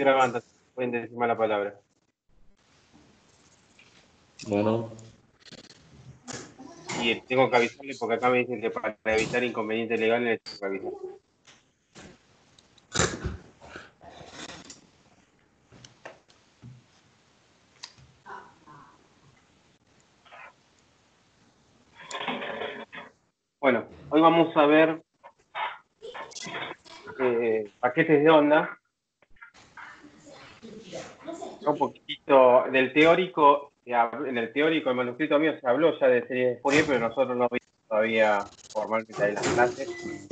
grabando, pueden decirme la palabra. Bueno, Y tengo que avisarle porque acá me dicen que para evitar inconvenientes legales tengo que avisar. Bueno, hoy vamos a ver paquetes de onda. Un poquito del teórico, en el teórico, el manuscrito mío se habló ya de series de Fourier, pero nosotros no vimos todavía formalmente ahí las clases.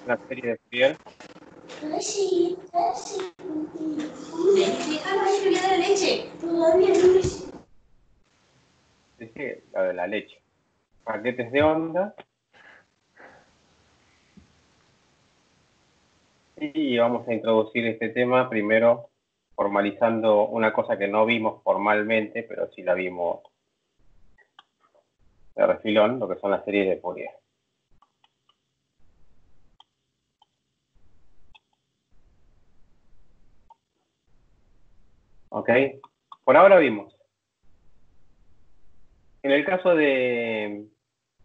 La serie de Fourier. Dije la de la leche. Paquetes de onda. Y vamos a introducir este tema primero formalizando una cosa que no vimos formalmente, pero sí la vimos de refilón, lo que son las series de Fourier. ¿Ok? Por ahora vimos. En el caso de...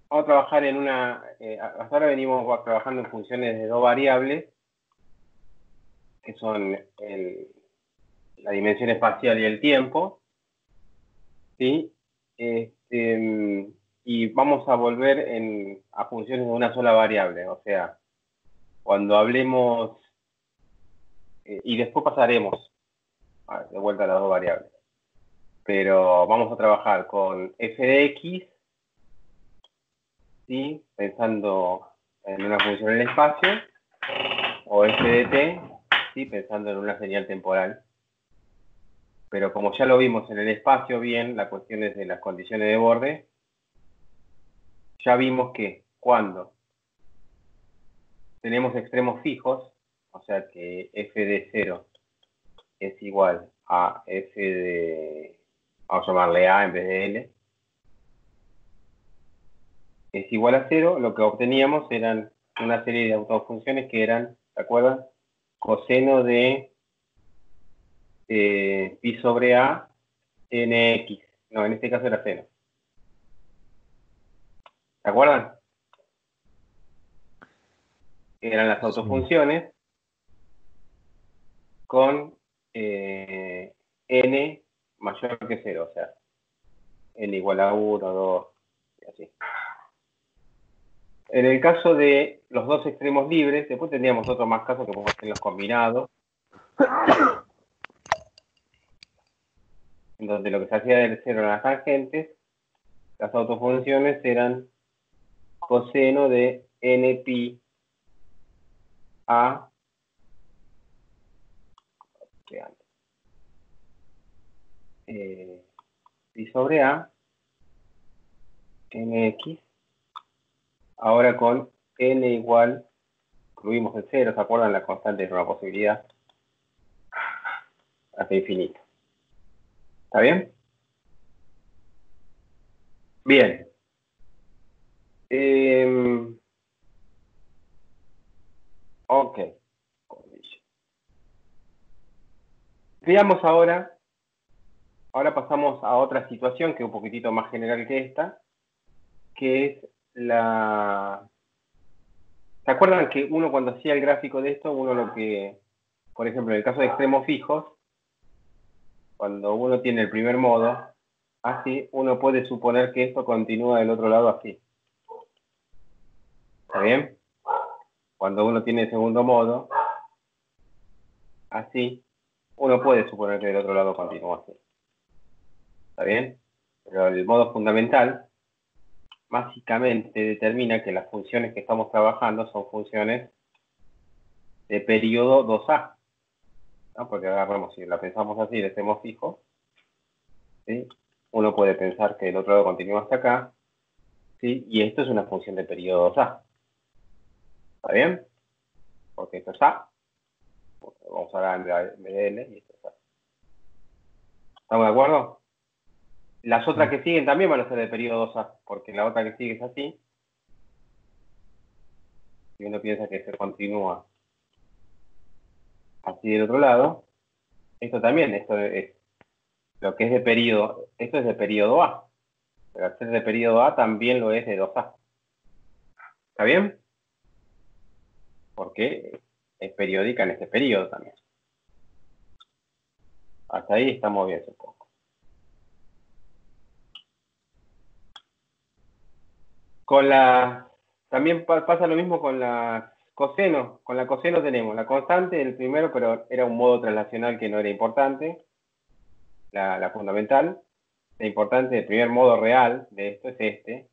Vamos a trabajar en una... hasta ahora venimos trabajando en funciones de dos variables, que son la dimensión espacial y el tiempo. ¿Sí? Y vamos a volver a funciones de una sola variable. O sea, cuando hablemos... y después pasaremos de vuelta a las dos variables. Pero vamos a trabajar con f de x, ¿sí? Pensando en una función en el espacio, o f de t, ¿sí? Pensando en una señal temporal. Pero como ya lo vimos en el espacio bien, la cuestión es de las condiciones de borde, ya vimos que cuando tenemos extremos fijos, o sea que f de 0 es igual a f de, vamos a llamarle a en vez de l, es igual a 0, lo que obteníamos eran una serie de autofunciones que eran, ¿se acuerdan? Coseno de pi sobre a nx. No, en este caso era 0. ¿Se acuerdan? Eran las autofunciones con n mayor que 0, o sea, n igual a 1, 2, y así. En el caso de los dos extremos libres, después tendríamos otros más casos que podemos hacer los combinados, en donde lo que se hacía del 0 en las tangentes, las autofunciones eran coseno de n pi a pi sobre a nx, ahora con n igual, incluimos el 0, ¿se acuerdan? La constante es una posibilidad, hasta infinito. ¿Está bien? Bien. Ok. Veamos ahora pasamos a otra situación que es un poquitito más general que esta, que es la... ¿Se acuerdan que uno cuando hacía el gráfico de esto, uno lo que, por ejemplo, en el caso de extremos fijos, cuando uno tiene el primer modo, así, uno puede suponer que esto continúa del otro lado así. ¿Está bien? Cuando uno tiene el segundo modo, así, uno puede suponer que del otro lado continúa así. ¿Está bien? Pero el modo fundamental básicamente determina que las funciones que estamos trabajando son funciones de periodo 2A. ¿No? Porque agarramos, si la pensamos así, le hacemos fijo, ¿sí? Uno puede pensar que el otro lado continúa hasta acá, ¿sí? Y esto es una función de periodo 2A. ¿Está bien? Porque esto es A. Vamos a dar en vez de L y esto es A. ¿Estamos de acuerdo? Las otras que siguen también van a ser de periodo 2A, porque la otra que sigue es así. Y uno piensa que se continúa así del otro lado. Esto también, esto es lo que es de periodo, esto es de periodo A. Pero al ser de periodo A también lo es de 2A. ¿Está bien? Porque es periódica en este periodo también. Hasta ahí estamos bien, supongo. También pasa lo mismo con la coseno. Con la coseno tenemos la constante del primero, pero era un modo traslacional que no era importante. La fundamental. La importante, el primer modo real de esto es este.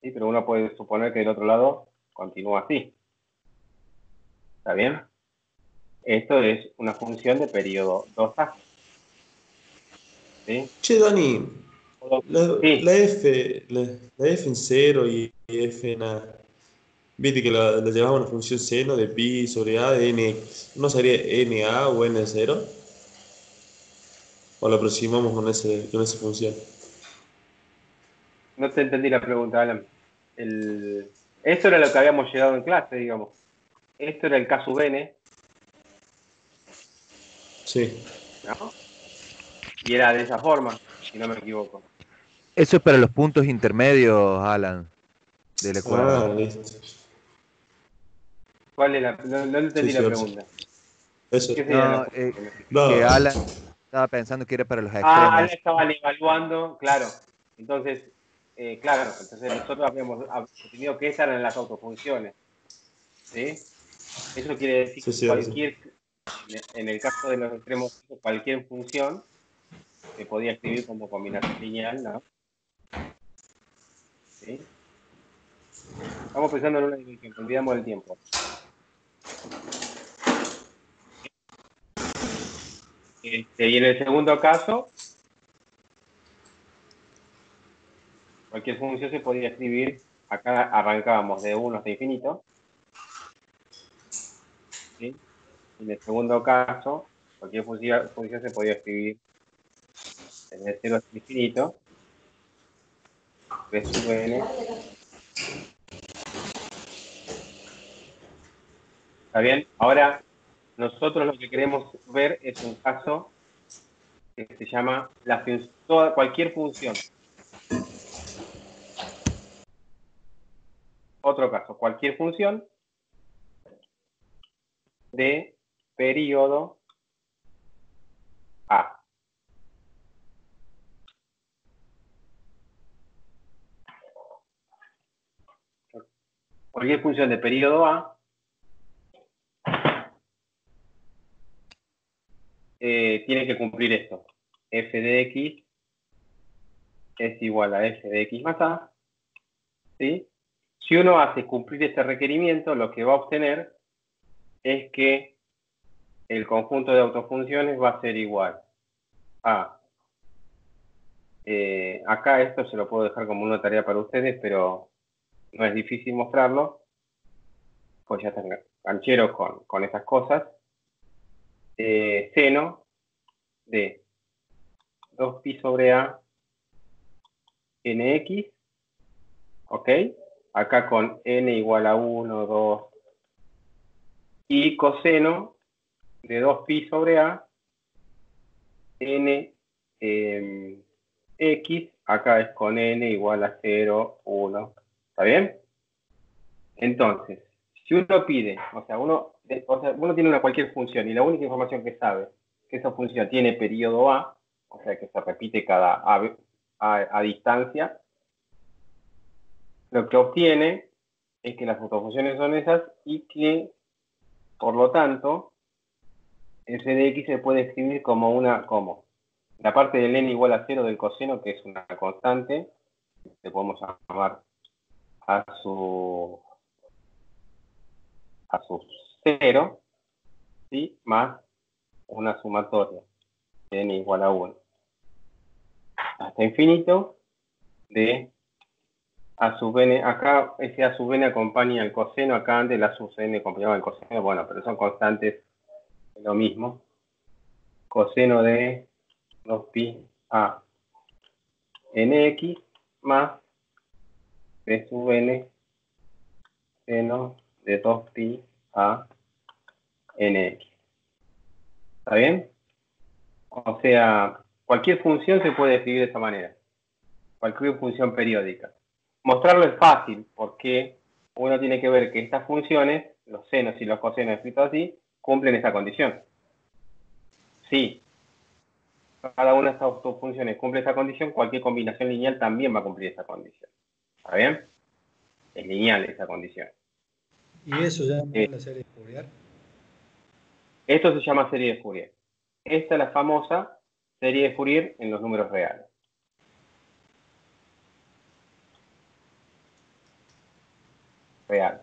¿Sí? Pero uno puede suponer que del otro lado continúa así. ¿Está bien? Esto es una función de periodo 2A. ¿Sí? Che, Dani, Sí. la F en cero y F en A, viste que la llevamos a una función seno de pi sobre A de nx. ¿No sería NA o N0? ¿O lo aproximamos con esa función? No te entendí la pregunta, Alan. Esto era lo que habíamos llegado en clase, digamos. Esto era el casus bene, Sí. ¿no? Y era de esa forma, si no me equivoco. Eso es para los puntos intermedios, Alan, del Ah, ecuador. listo. ¿Cuál es no Sí, entendí la cierto. pregunta. Eso. ¿Qué serían los No, puntos intermedios? que No. Alan estaba pensando que era para los Ah, la extremos. estaban evaluando, claro. Entonces, claro, entonces nosotros habíamos definido que esas eran las autofunciones, ¿sí? Eso quiere decir Sí, que cierto. en el caso de los extremos, cualquier función se podía escribir como combinación lineal, ¿no? ¿Sí? Estamos pensando en una dimensión, olvidamos el tiempo. Y en el segundo caso, cualquier función se podía escribir, acá arrancábamos de 1 hasta infinito, ¿sí? En el segundo caso, cualquier función se podía escribir desde 0 hasta infinito, b sub n. ¿Está bien? Ahora, nosotros lo que queremos ver es un caso que se llama cualquier función. Otro caso, cualquier función de periodo A. Cualquier función de periodo A tiene que cumplir esto. F de X es igual a F de X más A. ¿Sí? Si uno hace cumplir este requerimiento, lo que va a obtener es que el conjunto de autofunciones va a ser igual a... acá esto se lo puedo dejar como una tarea para ustedes, pero no es difícil mostrarlo, pues ya están cancheros con esas cosas. Seno de 2pi sobre A nx, ¿ok? Acá con n igual a 1, 2, y coseno de 2pi sobre A n x, acá es con n igual a 0, 1. ¿Está bien? Entonces, si uno pide, uno tiene cualquier función y la única información que sabe que esa función tiene periodo A, o sea que se repite cada a distancia, lo que obtiene es que las autofunciones son esas y que, por lo tanto, f de x se puede escribir como la parte del n igual a 0 del coseno, que es una constante, que podemos llamar a su 0, ¿sí? Más una sumatoria de n igual a 1 hasta infinito de a sub n. Acá ese a sub n acompaña el coseno, acá antes la sub n acompañaba el coseno, bueno, pero son constantes, es lo mismo. Coseno de 2pi a nx más b sub n seno de 2pi a nx. ¿Está bien? O sea, cualquier función se puede escribir de esta manera. Cualquier función periódica. Mostrarlo es fácil porque uno tiene que ver que estas funciones, los senos y los cosenos escritos así, cumplen esa condición. Sí, cada una de estas dos funciones cumple esa condición, cualquier combinación lineal también va a cumplir esa condición. ¿Está bien? Es lineal esa condición. ¿Y eso ya no es la serie de Fourier? Esto se llama serie de Fourier. Esta es la famosa serie de Fourier en los números reales. Real.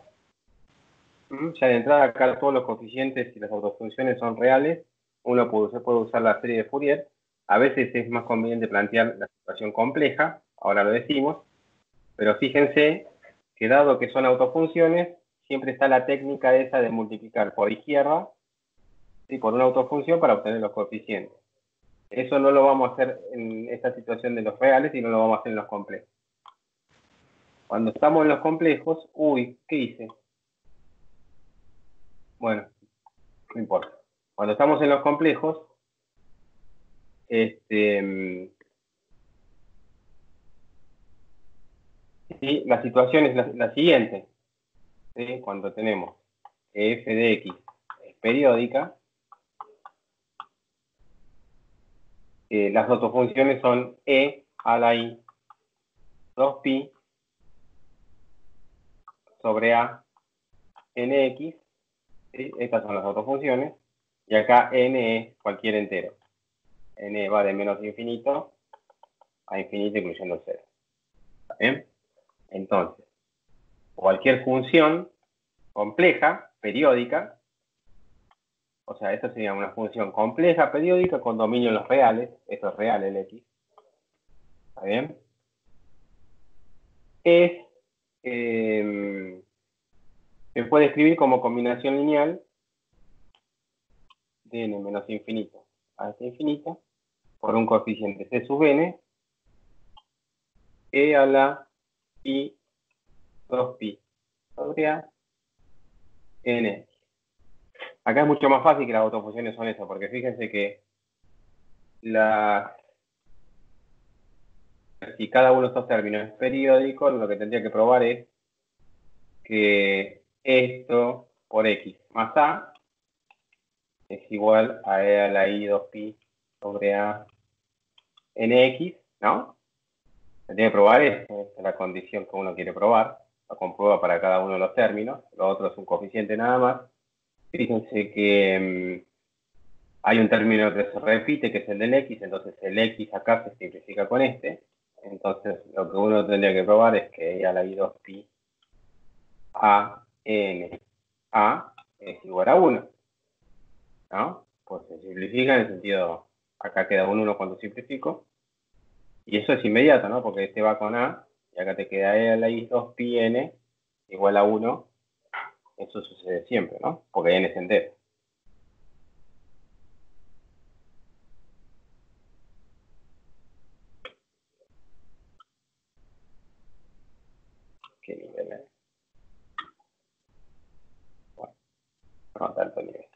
Ya de entrada acá todos los coeficientes y las autofunciones son reales. Uno puede usar la serie de Fourier. A veces es más conveniente plantear la situación compleja, ahora lo decimos, pero fíjense que dado que son autofunciones, siempre está la técnica esa de multiplicar por izquierda y por una autofunción para obtener los coeficientes. Eso no lo vamos a hacer en esta situación de los reales y no lo vamos a hacer en los complejos. Cuando estamos en los complejos, uy, ¿qué hice? Bueno, no importa. Cuando estamos en los complejos, sí, la situación es la siguiente. ¿Sí? Cuando tenemos que f de x es periódica, las autofunciones son e a la i 2pi sobre a nx. ¿Sí? Estas son las autofunciones. Y acá n es cualquier entero. N va de menos infinito a infinito incluyendo 0. ¿Está bien? Entonces, cualquier función compleja, periódica, o sea, esto sería una función compleja, periódica, con dominio en los reales. Esto es real, el x. ¿Está bien? Se puede escribir como combinación lineal de n menos infinito a este infinito por un coeficiente c sub n e a la i 2pi sobre a n. Acá es mucho más fácil que las autofunciones son eso, porque fíjense que si cada uno de estos términos es periódico, lo que tendría que probar es que esto por x más a es igual a e a la i 2pi sobre a nx, ¿no? Tendría que probar esto, esta es la condición que uno quiere probar, lo comprueba para cada uno de los términos, lo otro es un coeficiente nada más. Fíjense que hay un término que se repite, que es el del x, entonces el x acá se simplifica con este. Entonces lo que uno tendría que probar es que e a la i 2pi a n a es igual a 1, ¿no? Pues se simplifica en el sentido, acá queda un 1 cuando simplifico, y eso es inmediato, ¿no? Porque este va con a, y acá te queda e a la i 2pi n igual a 1, eso sucede siempre, ¿no? Porque n es entero. ¿Qué nivel es? Bueno, no tanto nivel.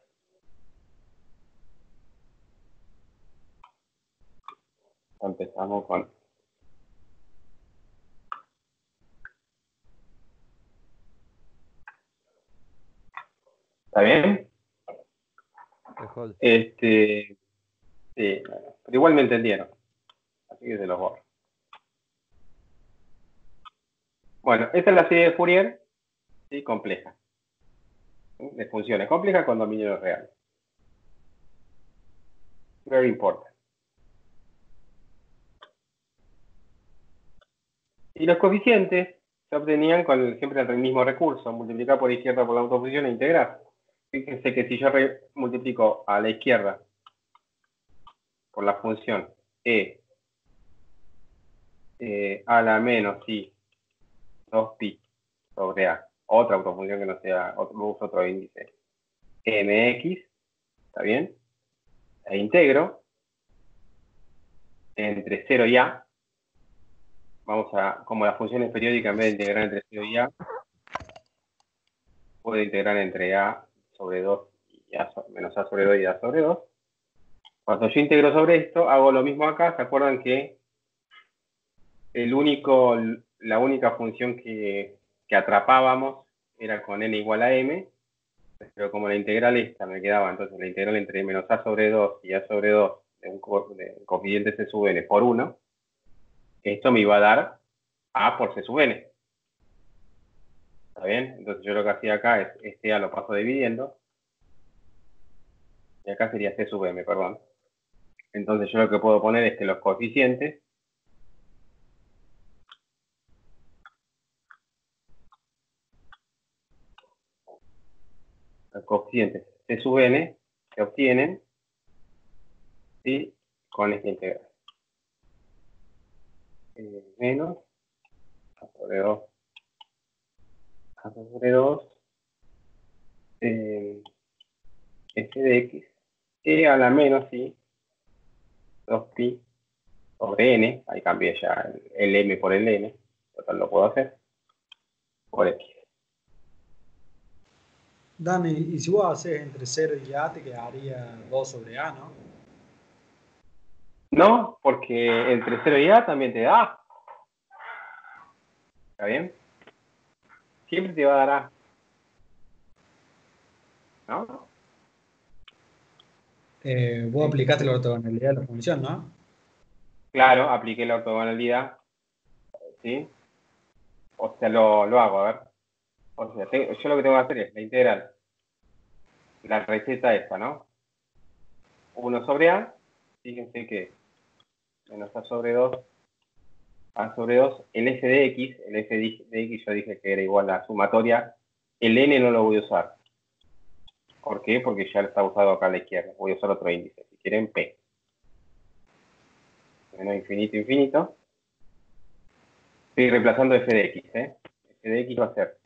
Empezamos con... ¿Está bien? Mejor. Sí, bueno, pero igual me entendieron. Así que se los borro. Bueno, esta es la serie de Fourier, ¿sí? Compleja. ¿Sí? De funciones complejas con dominio real. Very important. Y los coeficientes se obtenían con siempre el mismo recurso, multiplicar por izquierda por la autofunción e integrar. Fíjense que si yo multiplico a la izquierda por la función a la menos i 2pi sobre a, otra autofunción que no sea, otro índice, mx, ¿está bien? E integro entre 0 y a. Vamos a, como la función es periódica, en vez de integrar entre 0 y a, puedo integrar entre a sobre 2 y a menos a sobre 2 y a sobre 2. Cuando yo integro sobre esto, hago lo mismo acá. ¿Se acuerdan que la única función que atrapábamos era con n igual a m? Pero como la integral esta me quedaba, entonces la integral entre menos a sobre 2 y a sobre 2 de un coeficiente c sub n por 1, esto me iba a dar a por c sub n. ¿Está bien? Entonces yo lo que hacía acá es, este a lo paso dividiendo, y acá sería c sub m, perdón. Entonces yo lo que puedo poner es que los coeficientes c sub n se obtienen, ¿sí?, con esta integral. Menos a sobre 2 a sobre 2 f de x, que a la menos, sí, 2pi sobre n, ahí cambié ya el m por el n, total lo puedo hacer, por x. Dani, y si vos haces entre 0 y a, te quedaría 2 sobre a, ¿no? No, porque entre 0 y a también te da. ¿Está bien? Siempre te va a dar a. ¿No? Vos aplicaste la ortogonalidad de la función, ¿no? Claro, apliqué la ortogonalidad, ¿sí? O sea, lo hago, a ver. O sea, yo lo que tengo que hacer es la integral. La receta esta, ¿no? 1 sobre a, fíjense que menos a sobre 2, a sobre 2, el f de x, yo dije que era igual a sumatoria, el n no lo voy a usar. ¿Por qué? Porque ya lo está usado acá a la izquierda. Voy a usar otro índice, si quieren p. Menos infinito, infinito. Estoy reemplazando f de x, f de x va a ser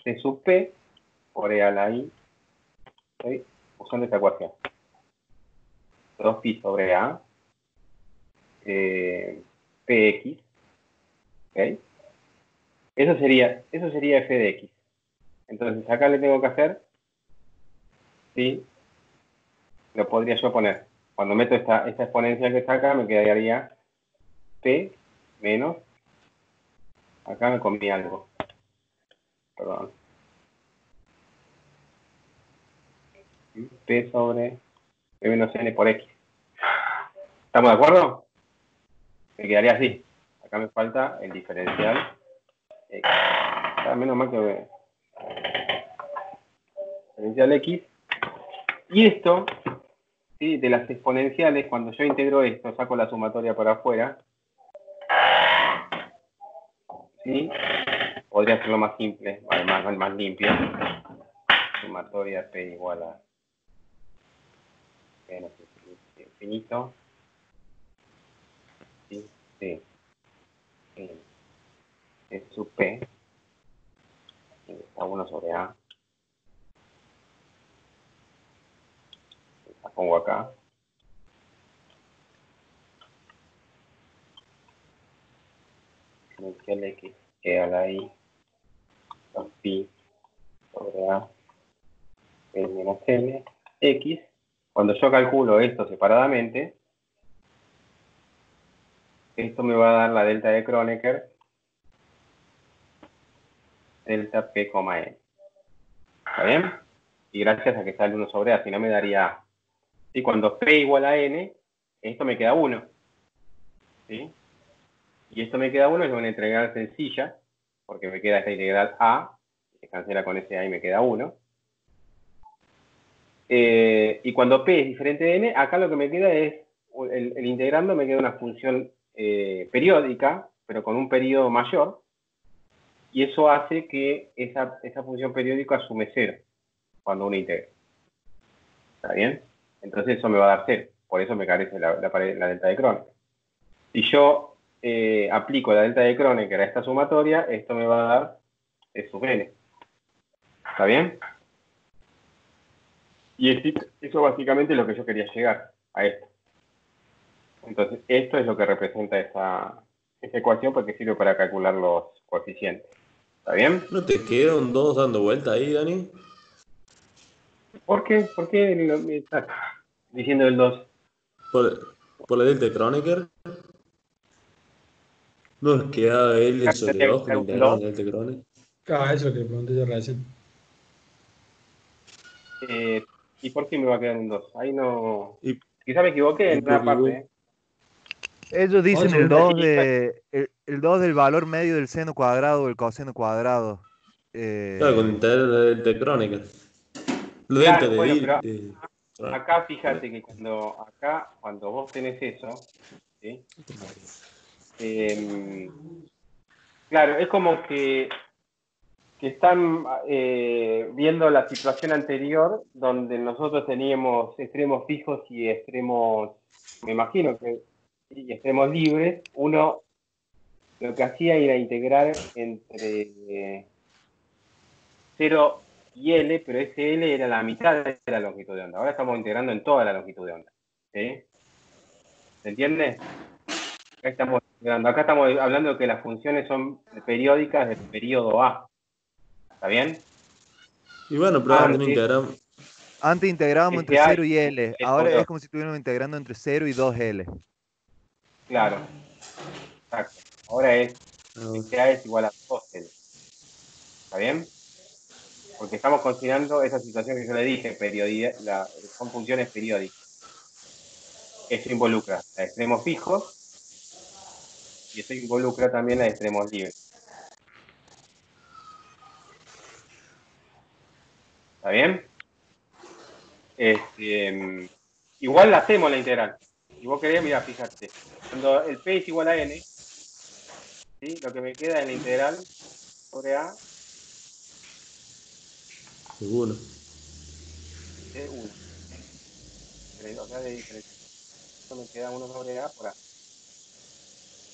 c sub p por e a la i. Estoy usando esta ecuación. 2pi sobre a px. ¿Ok? Eso sería f de x. Entonces acá le tengo que hacer, ¿sí? Lo podría yo poner. Cuando meto esta exponencial que está acá, me quedaría p menos, acá me comí algo, perdón, p sobre p menos n por x. ¿Estamos de acuerdo? Me quedaría así. Acá me falta el diferencial x. Menos mal que diferencial x. Y esto, ¿sí?, de las exponenciales, cuando yo integro esto, saco la sumatoria por afuera, ¿sí? Podría hacerlo más simple, además más limpio. Sumatoria p igual a menos infinito. Sí, sí. Es sub p. Está 1 sobre a. La pongo acá. Exponencial x e a la i 2pi sobre a p menos n x. Cuando yo calculo esto separadamente, esto me va a dar la delta de Kronecker, delta p, n. ¿Está bien? Y gracias a que sale 1 sobre a, si no me daría a. Y cuando p igual a n, esto me queda 1. ¿Sí? Y esto me queda 1, es una integral sencilla, porque me queda esta integral a, se cancela con ese a y me queda 1. Y cuando p es diferente de n, acá lo que me queda es, el integrando me queda una función periódica, pero con un periodo mayor, y eso hace que esa función periódica asume 0 cuando uno integra. ¿Está bien? Entonces eso me va a dar 0, por eso me carece la delta de Kronecker. Si yo aplico la delta de Kronecker a esta sumatoria, esto me va a dar c sub n. ¿Está bien? Y eso básicamente es lo que yo quería llegar, a esto. Entonces, esto es lo que representa esta ecuación, porque sirve para calcular los coeficientes. ¿Está bien? ¿No te quedaron dos dando vuelta ahí, Dani? ¿Por qué? ¿Por qué me estás diciendo el 2? Por la delta de Kronecker. Nos queda L sobre 2 que lo integramos en delta de Kronecker. Ah, eso es lo que le pregunté yo recién. ¿Y por qué me va a quedar un 2? Ahí no... Y, Quizá me equivoqué y en una porque vos- parte. Ellos dicen Ocho, el un 2 Sí, el 2 del valor medio del seno cuadrado o el coseno cuadrado. claro, con Eh, integrar la delta de Kronecker. La delta claro, de, bueno, pero de Kronecker. acá fíjate que cuando vos tenés eso, ¿sí? Claro, es como que están viendo la situación anterior donde nosotros teníamos extremos fijos y extremos, me imagino que y extremos libres. Uno lo que hacía era integrar entre 0 y L, pero ese L era la mitad de la longitud de onda. Ahora estamos integrando en toda la longitud de onda. ¿Sí? ¿Se entiende? Acá estamos hablando de que las funciones son periódicas del periodo A. ¿Está bien? Y bueno, pero antes no Antes, integramos. Antes integrábamos entre ese A 0 y L. es Ahora sobre es 2. como si estuviéramos integrando entre 0 y 2L. Claro, exacto. Ahora ese A es igual a 2L. ¿Está bien? Porque estamos considerando esa situación que yo le dije, son funciones periódicas. Eso involucra a extremos fijos y eso involucra también a extremos libres. ¿Está bien? Igual la hacemos la integral. Si vos querés, mira, fíjate. Cuando el P es igual a N, ¿sí? Lo que me queda es la integral sobre A Seguro. de 1. O sea, de diferencia. Esto me queda 1 sobre A por A.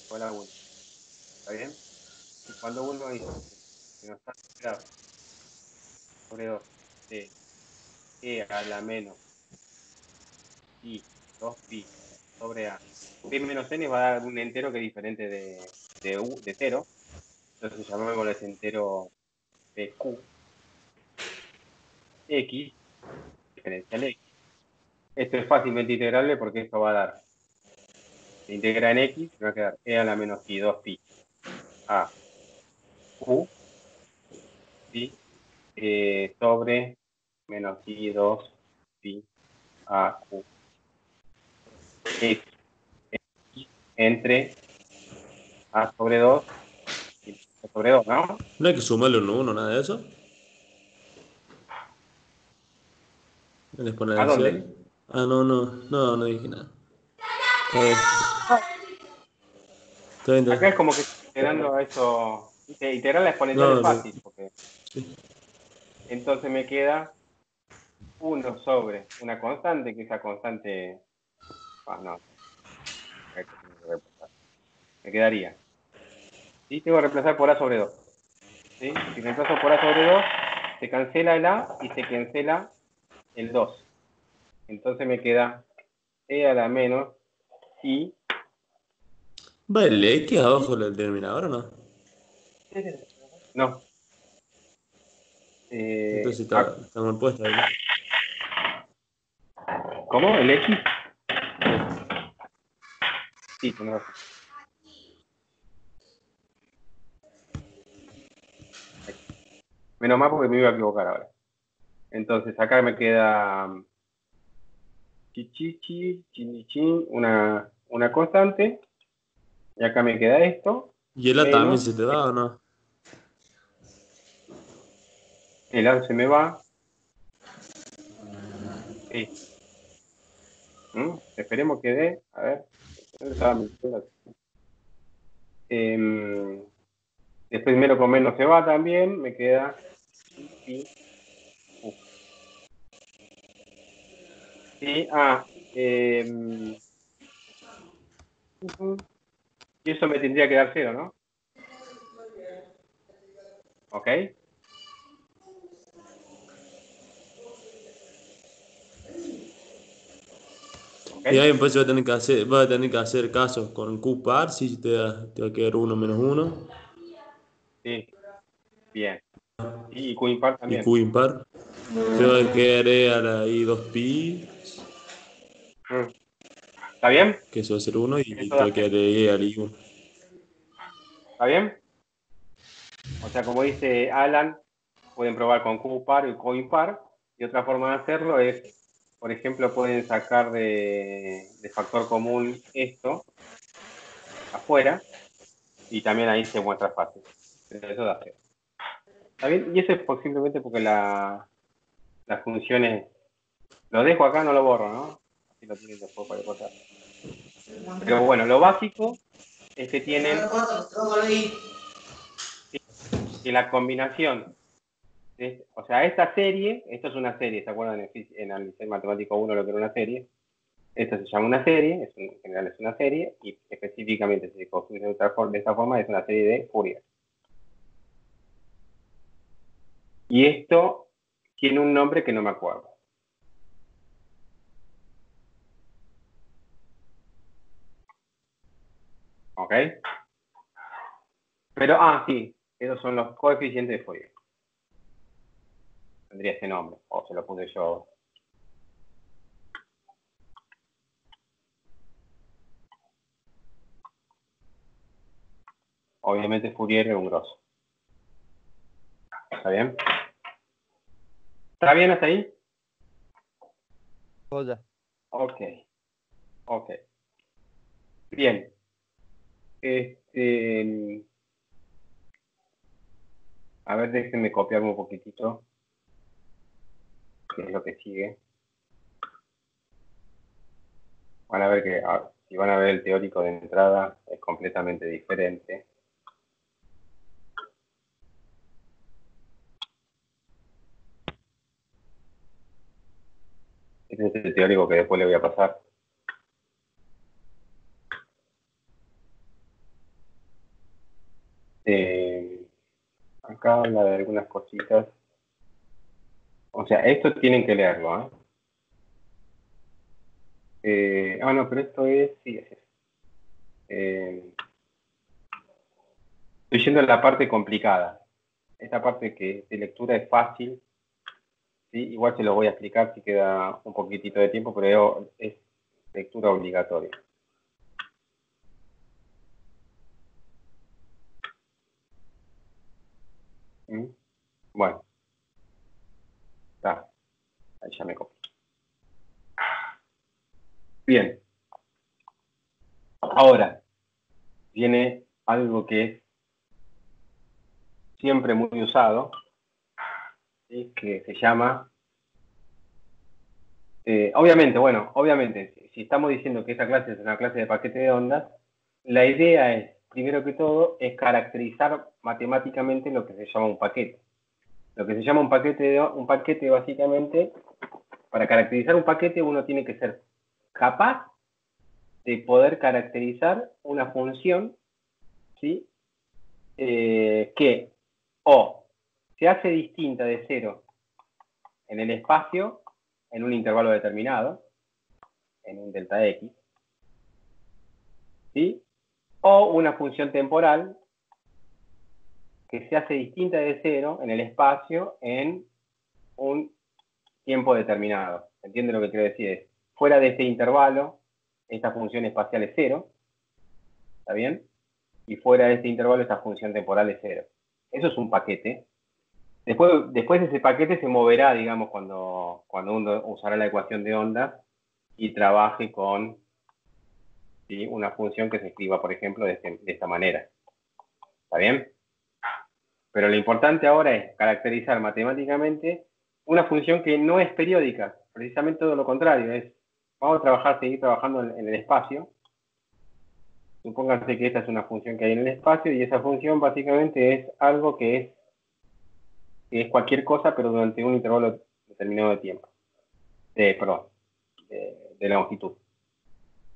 Igual a 1. ¿Está bien? Y cuando uno dice que no está integrado sobre 2 de E a la menos I 2pi sobre A. P menos N va a dar un entero que es diferente de 0. Entonces llamémoslo ese entero PQ X, diferencial X. Esto es fácilmente integrable porque esto va a dar, se integra en X, me va a quedar E a la menos I 2pi a Q, ¿sí? Sobre menos I 2pi a Q X entre A sobre 2 y A sobre 2, ¿no? No hay que sumarle un 1, nada de eso. El ¿A dónde? exponencial. Ah, no dije nada. Está bien, está Acá bien. es como que estoy integrando a eso, ¿viste? Integrar la exponencial es No, fácil, porque sí. entonces me queda 1 sobre una constante, que esa constante, no, me quedaría. ¿Sí? Tengo que reemplazar por A sobre 2. ¿Sí? Si reemplazo por A sobre 2, se cancela el A y se cancela el 2. Entonces me queda E a la menos I. ¿Va el X abajo del determinador o no? No. Entonces está mal puesta ahí. ¿Cómo? ¿El X? Sí. Sí, tenés razón. Menos mal porque me iba a equivocar ahora. Entonces acá me queda una constante. Y acá me queda esto. ¿Y el A también Menos. se te va o no? El A se me va. Sí. Esperemos que dé. A ver. ¿Dónde estaba mi cuenta? Después menos con menos se va también. Me queda pi, u. Sí. Y eso me tendría que dar 0, ¿no? ¿Ok? ¿Ok? Y ahí pues va a tener que hacer casos con Q par si te va a quedar 1 menos 1 Sí. Bien. Y Q impar y también. Q impar. Creo que haré a la I2pi, Mm. ¿Está bien? que eso va a ser 1, y Eso da creo que cero. haré al I1. ¿Está bien? O sea, como dice Alan, pueden probar con Q par y Q impar. Y otra forma de hacerlo es, por ejemplo, pueden sacar de factor común esto afuera y también ahí se muestra fácil. Pero eso da cero. ¿Está bien? Y eso es simplemente porque las funciones... Lo dejo acá, no lo borro, ¿no? Así lo tienen después para cosa. Pero bueno, lo básico es que tienen que la combinación, o sea, esta serie, esto es una serie, ¿se acuerdan en análisis matemático 1 lo que era una serie? Esto se llama una serie, en general es una serie, y específicamente si se construye de esta forma es una serie de Fourier. Y esto tiene un nombre que no me acuerdo. ¿Ok? Pero, sí, esos son los coeficientes de Fourier. Tendría ese nombre, o se lo puse yo ahora. Obviamente Fourier es un grosso. ¿Está bien? ¿Está bien hasta ahí? Joya. Ok. Ok. Bien. A ver, déjenme copiarme un poquitito, que es lo que sigue. Van a ver que, si van a ver el teórico de entrada, es completamente diferente. Este es el teórico que después le voy a pasar. Acá habla de algunas cositas. O sea, esto tienen que leerlo, no, pero esto es... Sí, es eso. Estoy yendo a la parte complicada. Esta parte que de lectura es fácil. ¿Sí? Igual se lo voy a explicar si queda un poquitito de tiempo, pero es lectura obligatoria. ¿Mm? Bueno, está. Ahí ya me copié. Bien. Ahora, viene algo que es siempre muy usado, ¿sí? Que se llama... obviamente, si estamos diciendo que esta clase es una clase de paquete de ondas, la idea es, primero que todo, es caracterizar matemáticamente lo que se llama un paquete. Lo que se llama un paquete básicamente, para caracterizar un paquete uno tiene que ser capaz de poder caracterizar una función, ¿sí? Que o se hace distinta de cero en el espacio, en un intervalo determinado, en un delta X, ¿sí? O una función temporal que se hace distinta de cero en el espacio en un tiempo determinado. ¿Entiende lo que quiero decir? Es, fuera de este intervalo, esta función espacial es cero, ¿está bien? Y fuera de este intervalo, esta función temporal es cero. Eso es un paquete. Después ese paquete se moverá, digamos, cuando uno usará la ecuación de ondas y trabaje con, ¿sí? Una función que se escriba, por ejemplo, de esta manera. ¿Está bien? Pero lo importante ahora es caracterizar matemáticamente una función que no es periódica, precisamente todo lo contrario, vamos a seguir trabajando en el espacio. Supónganse que esta es una función que hay en el espacio y esa función básicamente es algo que es cualquier cosa, pero durante un intervalo determinado de tiempo. Perdón, de longitud.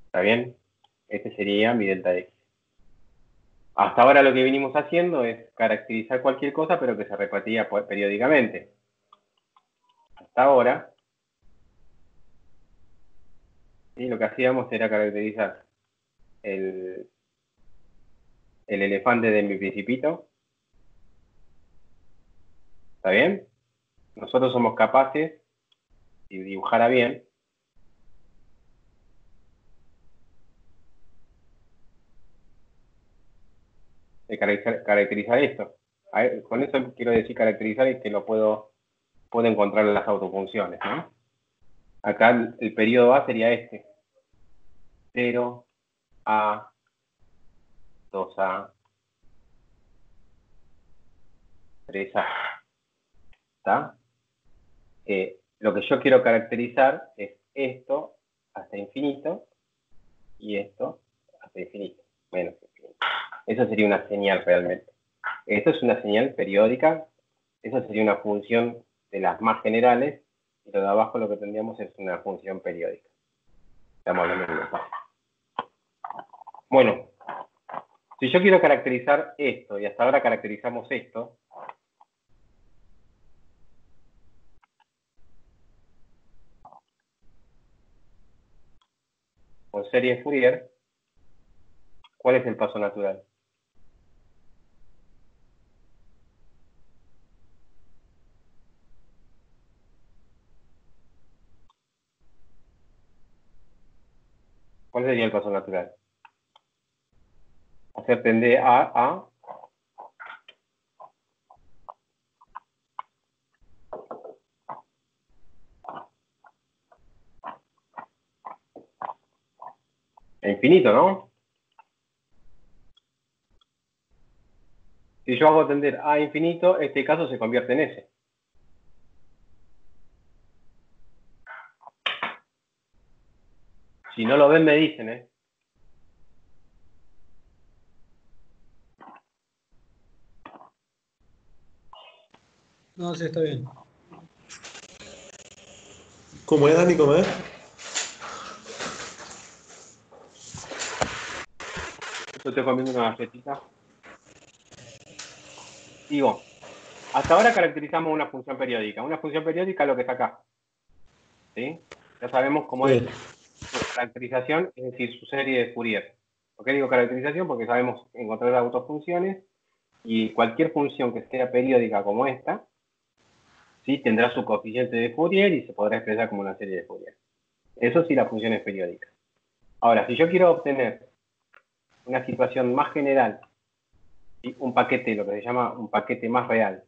¿Está bien? Este sería mi delta X. Hasta ahora lo que venimos haciendo es caracterizar cualquier cosa, pero que se repetía periódicamente. Hasta ahora, ¿sí? Lo que hacíamos era caracterizar el elefante de mi principito. ¿Está bien? nosotros somos capaces, si dibujara bien, de caracterizar esto. Con eso quiero decir caracterizar y que lo puedo encontrar en las autofunciones, ¿no? Acá el periodo A sería este. 0A, 2A, 3A. ¿Está? Lo que yo quiero caracterizar es esto hasta infinito y esto hasta infinito, menos infinito. Eso sería una señal realmente. Esto es una señal periódica. Eso sería una función de las más generales. Y lo de abajo lo que tendríamos es una función periódica. Estamos hablando de una cosa. Bueno, si yo quiero caracterizar esto, y hasta ahora caracterizamos esto, con serie de Fourier, ¿cuál es el paso natural? ¿Cuál sería el paso natural? Hacer tender a infinito, ¿no? Si yo hago tender a infinito, este caso se convierte en S. Si no lo ven, me dicen, ¿eh? No, sí, está bien. ¿Cómo es, Dani? ¿Cómo es? Yo estoy comiendo una galletita. Digo, hasta ahora caracterizamos una función periódica. Una función periódica es lo que está acá. ¿Sí? Ya sabemos cómo es su caracterización, es decir, su serie de Fourier. ¿Por qué digo caracterización? Porque sabemos encontrar autofunciones y cualquier función que sea periódica como esta, ¿sí? Tendrá su coeficiente de Fourier y se podrá expresar como una serie de Fourier. Eso sí, la función es periódica. Ahora, si yo quiero obtener una situación más general, ¿sí? Un paquete, lo que se llama un paquete más real,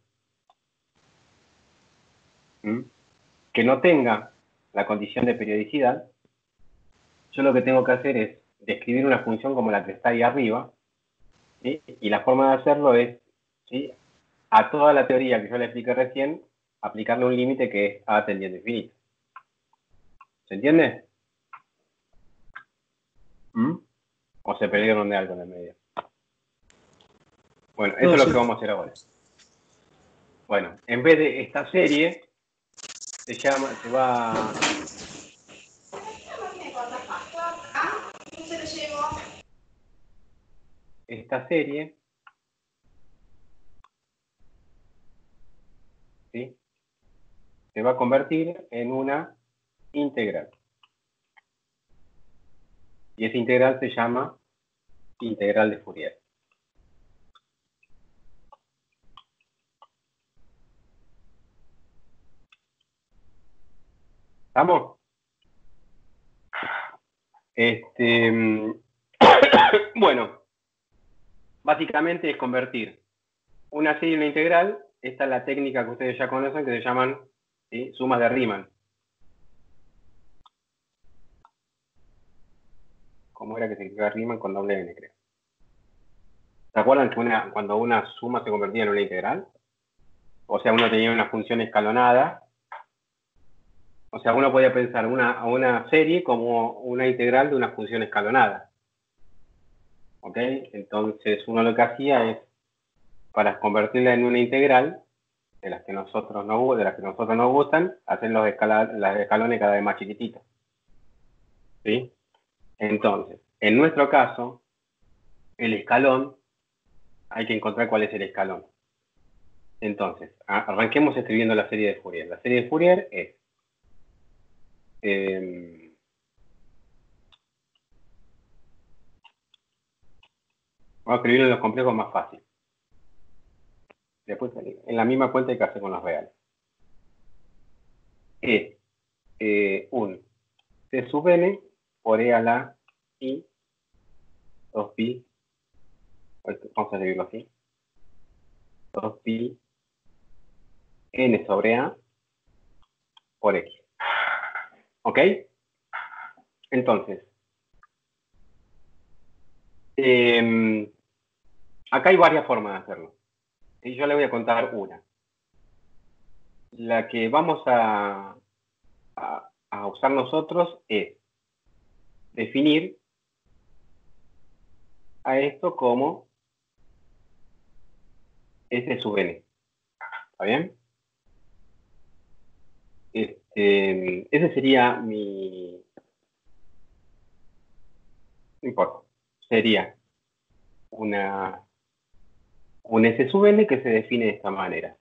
¿sí? Que no tenga la condición de periodicidad, yo lo que tengo que hacer es describir una función como la que está ahí arriba, ¿sí? Y la forma de hacerlo es, ¿sí? A toda la teoría que yo le expliqué recién, aplicarle un límite que es a tendiendo a infinito. ¿Se entiende? ¿Mm? ¿O se perdieron de algo en el medio? Bueno, eso No, es lo sí. que vamos a hacer ahora. Bueno, en vez de esta serie, se va... Esta serie, ¿sí? Se va a convertir en una integral. Y esa integral se llama integral de Fourier. ¿Estamos? Bueno, básicamente es convertir una serie en una integral. Esta es la técnica que ustedes ya conocen, que se llaman, ¿sí? Sumas de Riemann. ¿Cómo era que se escribía Riemann con doble n, creo? ¿Se acuerdan que cuando una suma se convertía en una integral? O sea, uno tenía una función escalonada. O sea, uno podía pensar una serie como una integral de una función escalonada. ¿Ok? Entonces, uno lo que hacía es, para convertirla en una integral, de las que nosotros nos gustan, hacer las escalones cada vez más chiquititos. ¿Sí? Entonces, en nuestro caso, el escalón, hay que encontrar cuál es el escalón. Entonces, arranquemos escribiendo la serie de Fourier. La serie de Fourier es... vamos a escribirlo en los complejos más fácil. Después, en la misma cuenta hay que hacer con los reales. es un C sub n por E a la I 2pi, vamos a escribirlo así, 2pi n sobre A por X. ¿Ok? Entonces, acá hay varias formas de hacerlo. Y yo le voy a contar una. La que vamos a usar nosotros es definir a esto como S sub n. ¿Está bien? Ese sería mi... No importa. Sería un S sub n que se define de esta manera.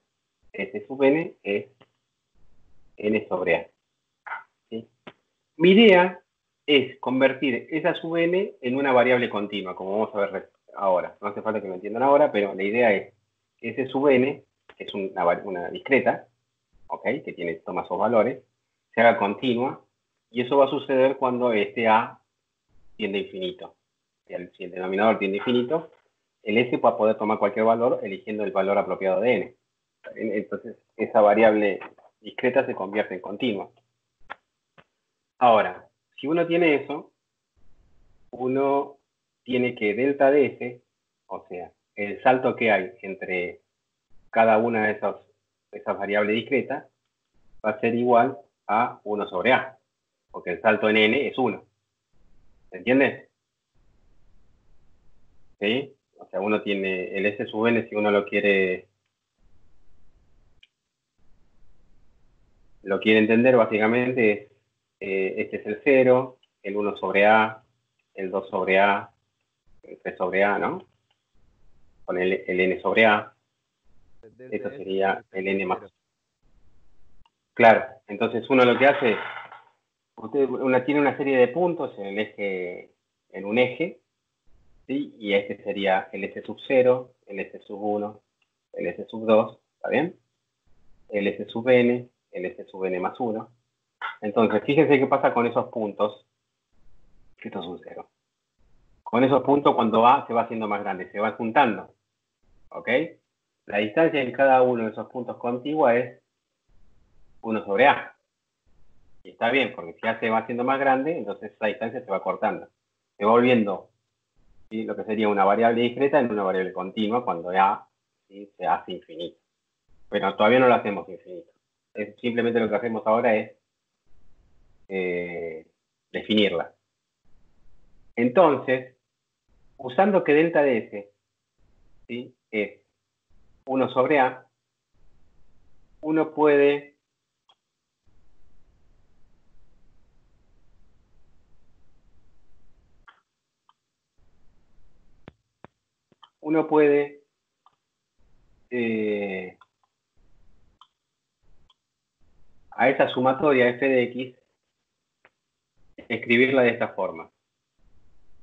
S sub n es n sobre A. ¿Sí? Mi idea es convertir esa sub n en una variable continua, como vamos a ver ahora. No hace falta que me entiendan ahora, pero la idea es que S sub n, que es una discreta, ¿okay? Que toma esos valores, se haga continua, y eso va a suceder cuando este A tiende a infinito. Si el denominador tiende a infinito, el S va a poder tomar cualquier valor eligiendo el valor apropiado de n. Entonces, esa variable discreta se convierte en continua. Ahora, si uno tiene eso, uno tiene que delta de S, o sea, el salto que hay entre cada una de esas variables discretas, va a ser igual a 1 sobre A, porque el salto en n es 1. ¿Se entiende? ¿Sí? O sea, uno tiene el S sub n, si uno lo quiere entender, básicamente es, este es el 0, el 1 sobre A, el 2 sobre A, el 3 sobre A, ¿no? Con el n sobre A. Esto sería el n más. Claro, entonces uno lo que hace es, uno tiene una serie de puntos en un eje, ¿sí? Y este sería el S sub 0, el S sub 1, el S sub 2, ¿está bien? El S sub n, el S sub n más 1. Entonces, fíjense qué pasa con esos puntos, que esto es un 0. Con esos puntos, cuando A se va haciendo más grande, se van juntando, ¿ok? La distancia en cada uno de esos puntos contigua es 1 sobre A. Y está bien, porque si A se va haciendo más grande, entonces esa distancia se va cortando. Se va volviendo, ¿sí?, lo que sería una variable discreta en una variable continua cuando A, ¿sí?, se hace infinito. Pero todavía no lo hacemos infinito. Simplemente lo que hacemos ahora es definirla. Entonces, usando que delta de S, ¿sí?, es 1 sobre A, uno puede a esa sumatoria f de x escribirla de esta forma.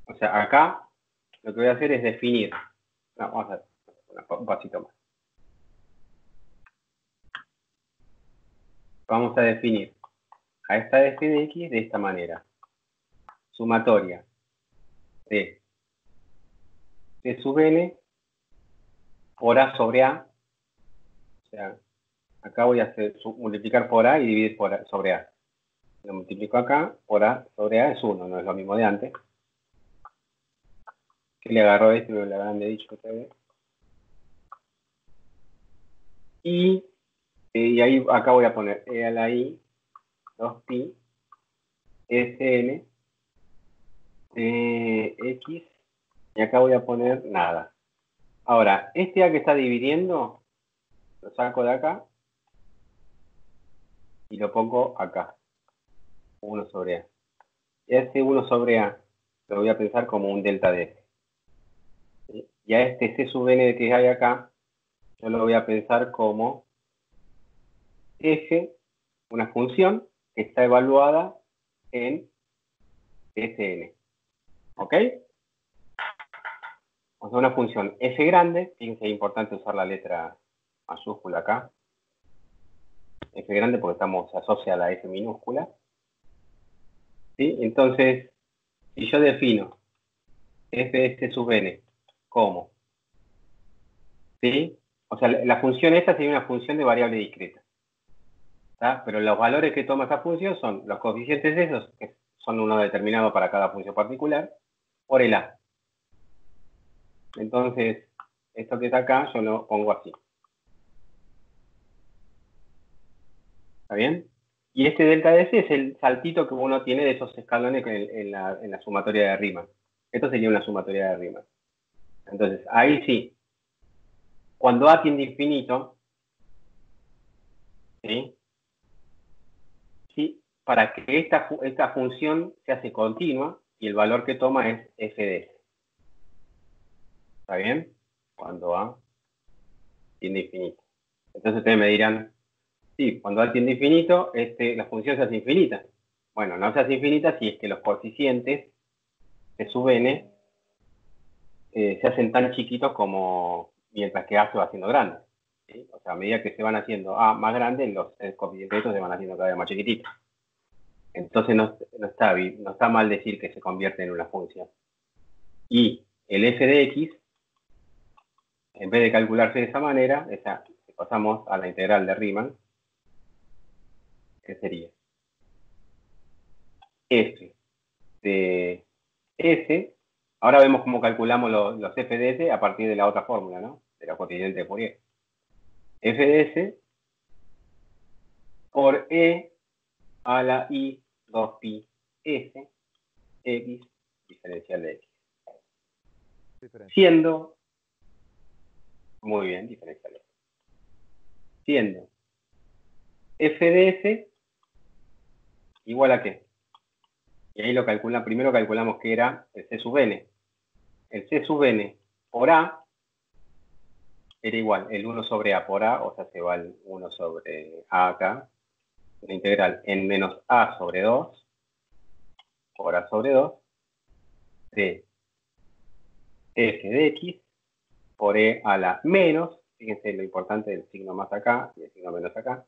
O sea, acá lo que voy a hacer es definir. No, vamos a hacer un pasito más. Vamos a definir a esta f de x de esta manera. Sumatoria de C sub n por A sobre A. O sea, acá voy a hacer multiplicar por A y dividir por A, sobre A. Lo multiplico acá por A sobre A es 1, no es lo mismo de antes. Que le agarró este, me lo habrán dicho ustedes. Y ahí acá voy a poner E a la I 2pi Sn X, y acá voy a poner nada. Ahora, este A que está dividiendo, lo saco de acá y lo pongo acá. 1 sobre A. Y a este 1 sobre A lo voy a pensar como un delta de F. ¿Sí? Y a este C sub n que hay acá, yo lo voy a pensar como F, una función que está evaluada en Sn. ¿Ok? O sea, una función f grande, fíjense, es importante usar la letra mayúscula acá. F grande porque se asocia a la F minúscula. ¿Sí? Entonces, si yo defino f de este sub n como, ¿sí? O sea, la función esta sería una función de variable discreta. ¿Tá? Pero los valores que toma esta función son los coeficientes de esos, que son uno determinado para cada función particular, por el a. Entonces, esto que está acá, yo lo pongo así. ¿Está bien? Y este delta de S es el saltito que uno tiene de esos escalones en la sumatoria de Riemann. Esto sería una sumatoria de Riemann. Entonces, ahí sí. Cuando A tiende a infinito, ¿sí? ¿Sí? Para que esta función se hace continua y el valor que toma es f de S. ¿Está bien? Cuando A tiende a infinito. Entonces ustedes me dirán, sí, cuando A tiende a infinito, la función se hace infinita. Bueno, no se hace infinita si es que los coeficientes de sub n se hacen tan chiquitos como mientras que A se va haciendo grande. ¿Sí? O sea, a medida que se van haciendo A más grandes, los coeficientes se van haciendo cada vez más chiquititos. Entonces no está mal decir que se convierte en una función. Y el f de x, en vez de calcularse de esa manera, pasamos a la integral de Riemann, que sería f de s. Ahora vemos cómo calculamos los f de s a partir de la otra fórmula, ¿no? De la coeficiente de Fourier. F de s por e a la i 2pi s x diferencial de x. Siendo, muy bien, diferencial de x. Siendo f de s igual a qué. Y ahí primero calculamos que era el c sub n. El c sub n por a era igual, el 1 sobre a por a, o sea, se va el 1 sobre a acá. La integral en menos a sobre 2, por a sobre 2, de f de x por e a la menos, fíjense lo importante del signo más acá y el signo menos acá,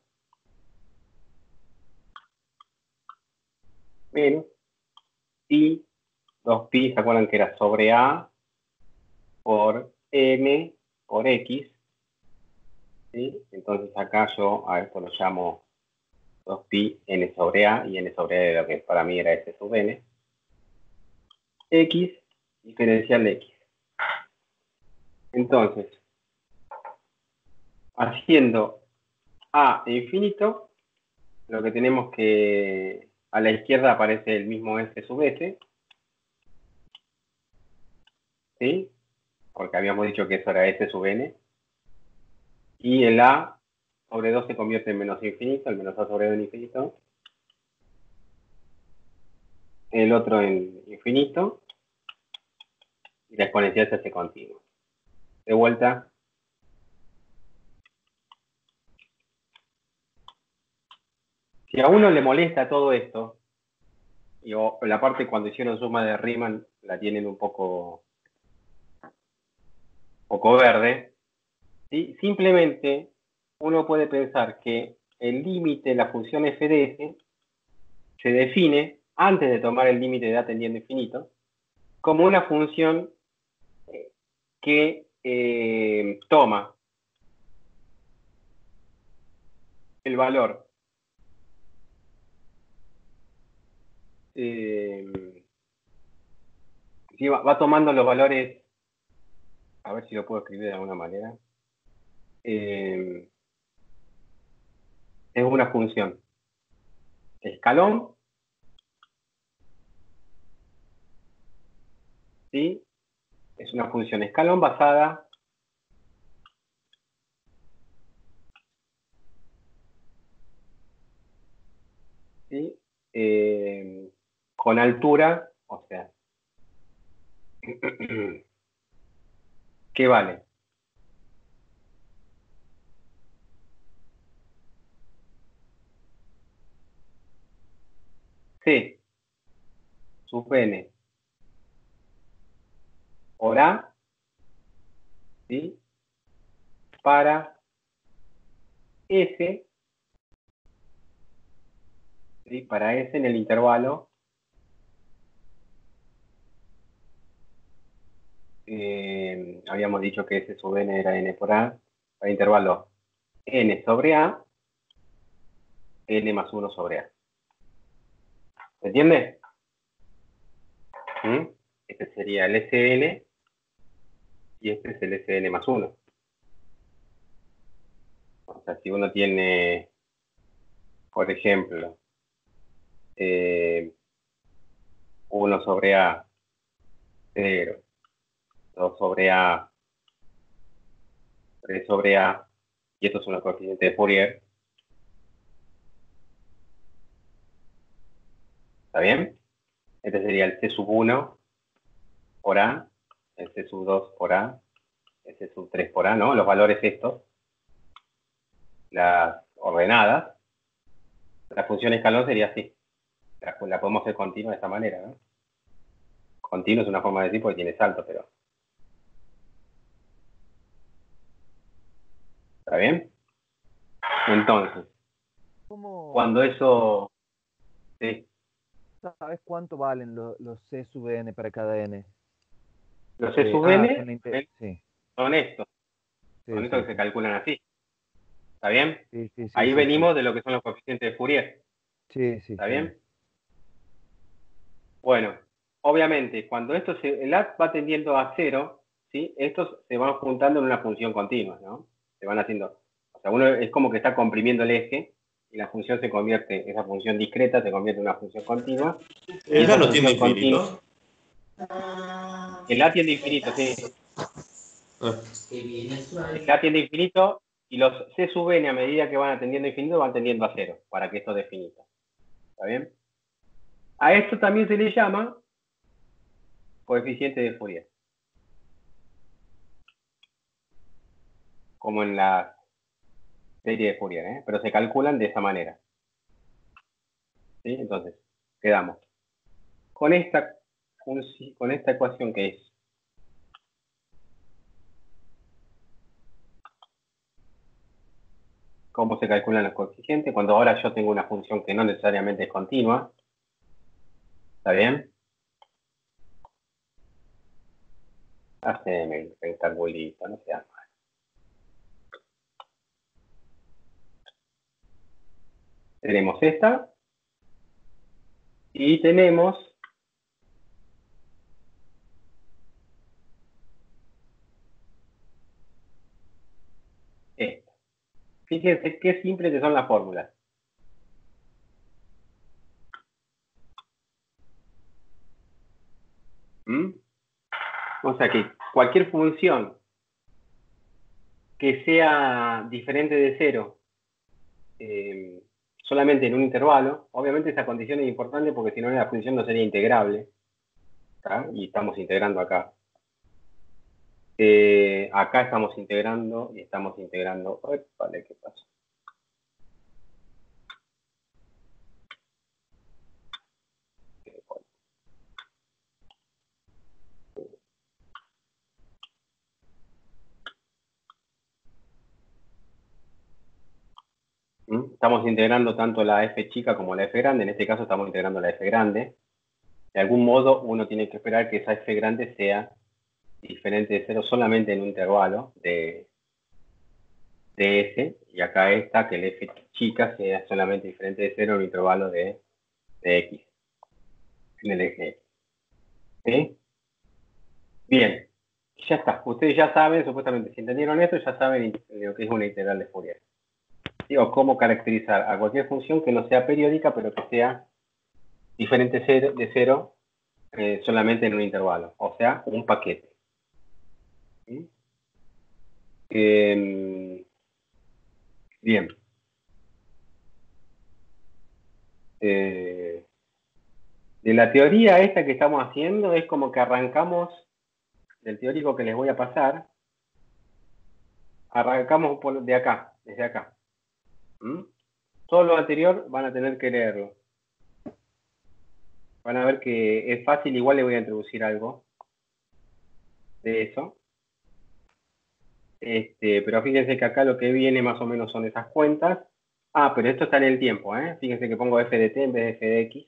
menos, y 2pi, ¿se acuerdan que era sobre a por m por x? ¿Sí? Entonces acá yo a esto lo llamo 2pi n sobre a, y n sobre a de lo que para mí era s sub n, x diferencial de x. Entonces, haciendo a infinito, lo que tenemos que a la izquierda aparece el mismo s sub s, ¿sí? Porque habíamos dicho que eso era s sub n, y el a sobre 2 se convierte en menos infinito, el menos a sobre 2 en infinito, el otro en infinito, y la exponencial se hace continua. De vuelta, si a uno le molesta todo esto, y la parte cuando hicieron suma de Riemann la tienen un poco verde, ¿sí? Simplemente uno puede pensar que el límite de la función f de s se define, antes de tomar el límite de a tendiendo a infinito, como una función que toma el valor va tomando los valores, a ver si lo puedo escribir de alguna manera, es una función escalón, ¿sí? Es una función escalón basada ¿sí? Con altura, o sea, ¿qué vale? C sub n por a, ¿sí? Para S ¿sí? Para S en el intervalo habíamos dicho que S sub n era n por A, para el intervalo n sobre A, n más 1 sobre A. ¿Se entiende? ¿Mm? Este sería el Sn y este es el Sn más 1. O sea, si uno tiene, por ejemplo, 1 sobre A, 0, 2 sobre A, 3 sobre A, y esto es una coeficiente de Fourier. ¿Está bien? Este sería el C sub 1 por A, el C sub 2 por A, el C sub 3 por A, ¿no? Los valores estos, las ordenadas. La función escalón sería así. La podemos hacer continua de esta manera, ¿no? Continuo es una forma de decir porque tiene salto, pero... ¿Está bien? Entonces, ¿Cómo cuando eso... Sí, sabes cuánto valen los C sub n para cada n? los C sub n Son sí, son estos. sí, Son sí, estos que se sí, calculan así. ¿Está bien? sí, sí, sí, Ahí sí, sí, venimos de lo que son los coeficientes de Fourier. sí, sí, ¿Está sí. bien? Bueno, obviamente, cuando el A va tendiendo a 0, ¿sí? Estos se van juntando en una función continua, ¿no? Se van haciendo... O sea, uno es como que está comprimiendo el eje y la función se convierte, esa función discreta se convierte en una función continua. Y ¿El A esa no tiene función continua... infinito? El A tiende a infinito, sí. Ah, El A tiende a infinito y los C sub n a medida que van atendiendo a infinito van tendiendo a 0, para que esto dé finito. ¿Está bien? A esto también se le llama coeficiente de Fourier. Como en la serie de Fourier, ¿eh? Pero se calculan de esa manera. ¿Sí? Entonces, quedamos con esta ecuación que es cómo se calculan los coeficientes, cuando ahora yo tengo una función que no necesariamente es continua. ¿Está bien? Haceme el rectangulito, no sea mal. Tenemos esta y tenemos esta. Fíjense qué simples que son las fórmulas. ¿Mm? O sea que cualquier función que sea diferente de 0 solamente en un intervalo, obviamente esa condición es importante porque si no la función no sería integrable. ¿Tá? Y estamos integrando acá. Acá estamos integrando y estamos integrando... Vale, ¿qué pasó? Estamos integrando tanto la f chica como la f grande. En este caso estamos integrando la f grande. De algún modo uno tiene que esperar que esa f grande sea diferente de 0 solamente en un intervalo de S. Y acá está que la f chica sea solamente diferente de 0 en un intervalo de X. En el eje X. ¿Sí? Bien. Ya está. Ustedes ya saben, supuestamente, si entendieron esto, ya saben lo que es una integral de Fourier. ¿Sí? O cómo caracterizar a cualquier función que no sea periódica, pero que sea diferente de 0 solamente en un intervalo. O sea, un paquete. ¿Sí? Bien. De la teoría esta que estamos haciendo, es como que arrancamos del teórico que les voy a pasar. Arrancamos de acá, desde acá. Todo lo anterior van a tener que leerlo. Van a ver que es fácil, igual le voy a introducir algo de eso. Pero fíjense que acá lo que viene más o menos son esas cuentas. Ah, pero esto está en el tiempo, ¿eh? Fíjense que pongo f de t en vez de f de x,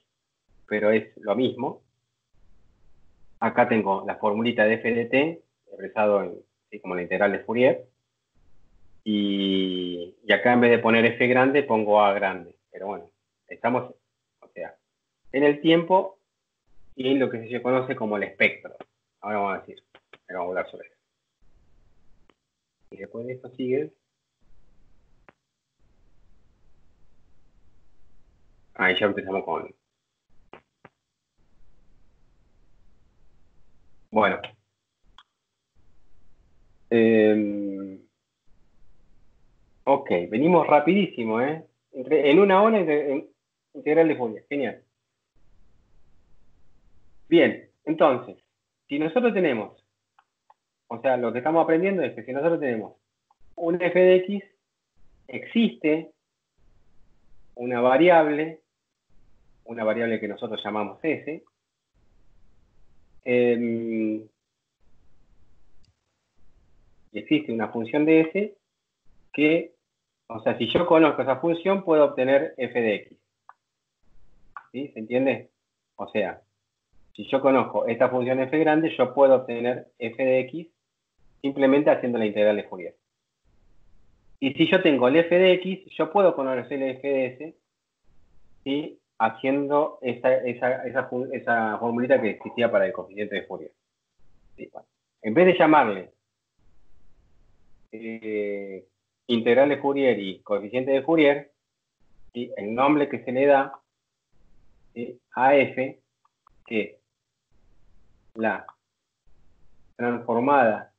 pero es lo mismo. Acá tengo la formulita de f de t, expresado en, ¿sí? como la integral de Fourier. Y acá en vez de poner f grande, pongo a grande. Pero bueno, estamos, o sea, en el tiempo y en lo que se conoce como el espectro. Ahora vamos a decir, ahora vamos a hablar sobre eso. Y después de esto sigue. Ahí ya empezamos con... Bueno. Ok, venimos rapidísimo, ¿eh? En una hora integral de Fourier. Genial. Bien, entonces, si nosotros tenemos, o sea, lo que estamos aprendiendo es que si nosotros tenemos un f de x, existe una variable que nosotros llamamos s, y existe una función de s que, o sea, si yo conozco esa función, puedo obtener f de x. ¿Sí? ¿Se entiende? O sea, si yo conozco esta función f grande, yo puedo obtener f de x simplemente haciendo la integral de Fourier. Y si yo tengo el f de x, yo puedo conocer el f de s, ¿sí? Haciendo esa formulita que existía para el coeficiente de Fourier. ¿Sí? Bueno, en vez de llamarle integral de Fourier y coeficiente de Fourier, ¿sí? El nombre que se le da, ¿sí? A f, que es la transformada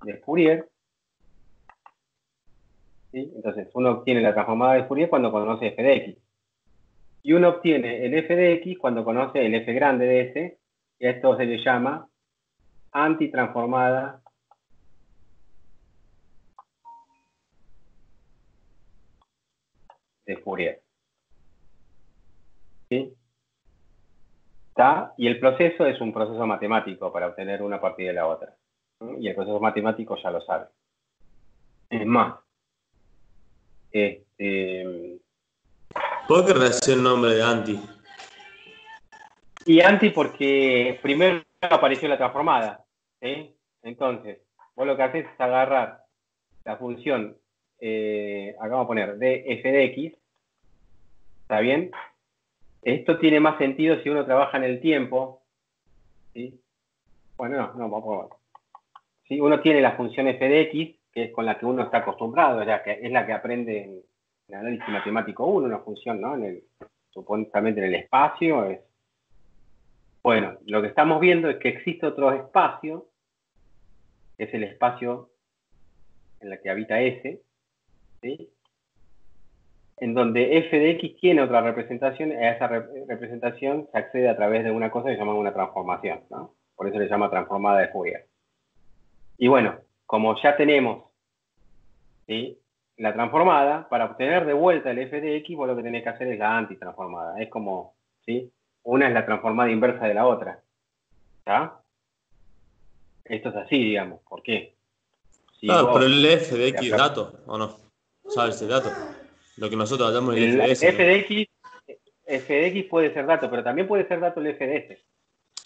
de Fourier, ¿sí? Entonces uno obtiene la transformada de Fourier cuando conoce f de x. Y uno obtiene el f de x cuando conoce el f grande de s, y a esto se le llama antitransformada de Fourier. ¿Sí? ¿Está? Y el proceso es un proceso matemático para obtener una partida de la otra. ¿Sí? Y el proceso matemático ya lo sabe. Es más, ¿Por qué relación el nombre de anti? y anti porque primero apareció la transformada. ¿Sí? Entonces, vos lo que haces es agarrar la función, acá vamos a poner de f de x, ¿está bien? Esto tiene más sentido si uno trabaja en el tiempo, ¿sí? Bueno, no, vamos a ver. ¿Sí? Uno tiene la función f de x, que es con la que uno está acostumbrado, es la que aprende en análisis matemático 1, una función, ¿no? Supuestamente en el espacio. Bueno, lo que estamos viendo es que existe otro espacio, que es el espacio en el que habita S, ¿sí? En donde f de x tiene otra representación, a esa representación se accede a través de una cosa que se llama una transformación, ¿no? Por eso se llama transformada de Fourier. Y bueno, como ya tenemos, ¿sí? La transformada, para obtener de vuelta el f de x, vos lo que tenés que hacer es la antitransformada. Es como, ¿sí? Una es la transformada inversa de la otra. ¿Está? Esto es así, digamos. ¿Por qué? Si Claro, pero vos, el f de x es dato, ¿o no? ¿Sabes el dato? Lo que nosotros hablamos es el f el de s, f ¿no? de x, f de x puede ser dato, pero también puede ser dato el f de s.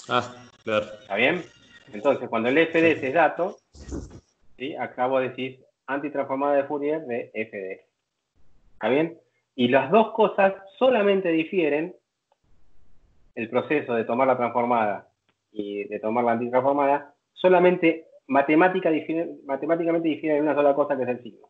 Ah, claro. ¿Está bien? Entonces, cuando el f de s es dato, ¿sí? Acá vos decís antitransformada de Fourier de f de s. ¿Está bien? Y las dos cosas solamente difieren, el proceso de tomar la transformada y de tomar la antitransformada, solamente matemáticamente difieren en una sola cosa, que es el signo.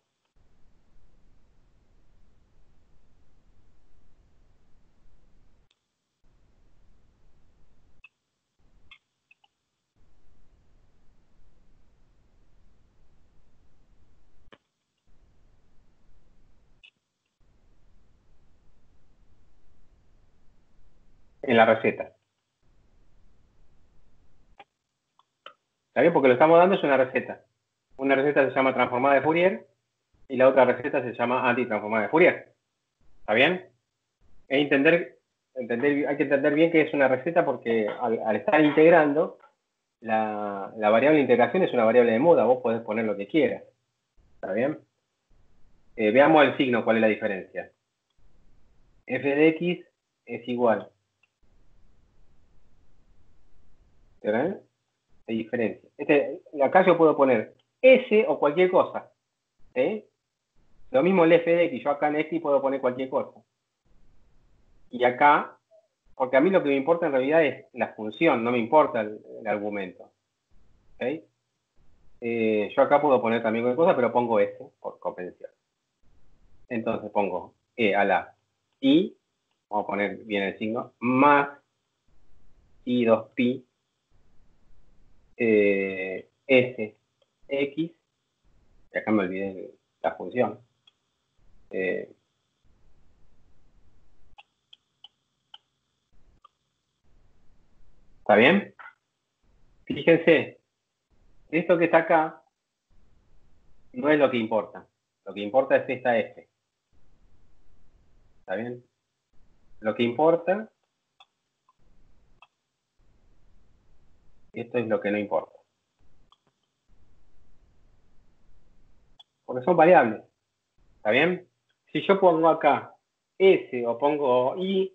En la receta. ¿Está bien? Porque lo estamos dando es una receta. Una receta se llama transformada de Fourier y la otra receta se llama antitransformada de Fourier. ¿Está bien? Hay que entender bien que es una receta porque al estar integrando, la variable de integración es una variable de moda. Vos podés poner lo que quieras. ¿Está bien? Veamos el signo, cuál es la diferencia. F de X es igual. ¿Verdad? Hay diferencia. Acá yo puedo poner S o cualquier cosa. ¿Sí? Lo mismo el F de X. Yo acá en X puedo poner cualquier cosa. Y acá, porque a mí lo que me importa en realidad es la función, no me importa el argumento. ¿Okay? Yo acá puedo poner también cualquier cosa, pero pongo S por convención. Entonces pongo E a la I, vamos a poner bien el signo, más I 2pi S X, y acá me olvidé la función. ¿Está bien? Fíjense, esto que está acá no es lo que importa. Lo que importa es esta F. ¿Está bien? Lo que importa, esto es lo que no importa. Porque son variables. ¿Está bien? Si yo pongo acá S o pongo I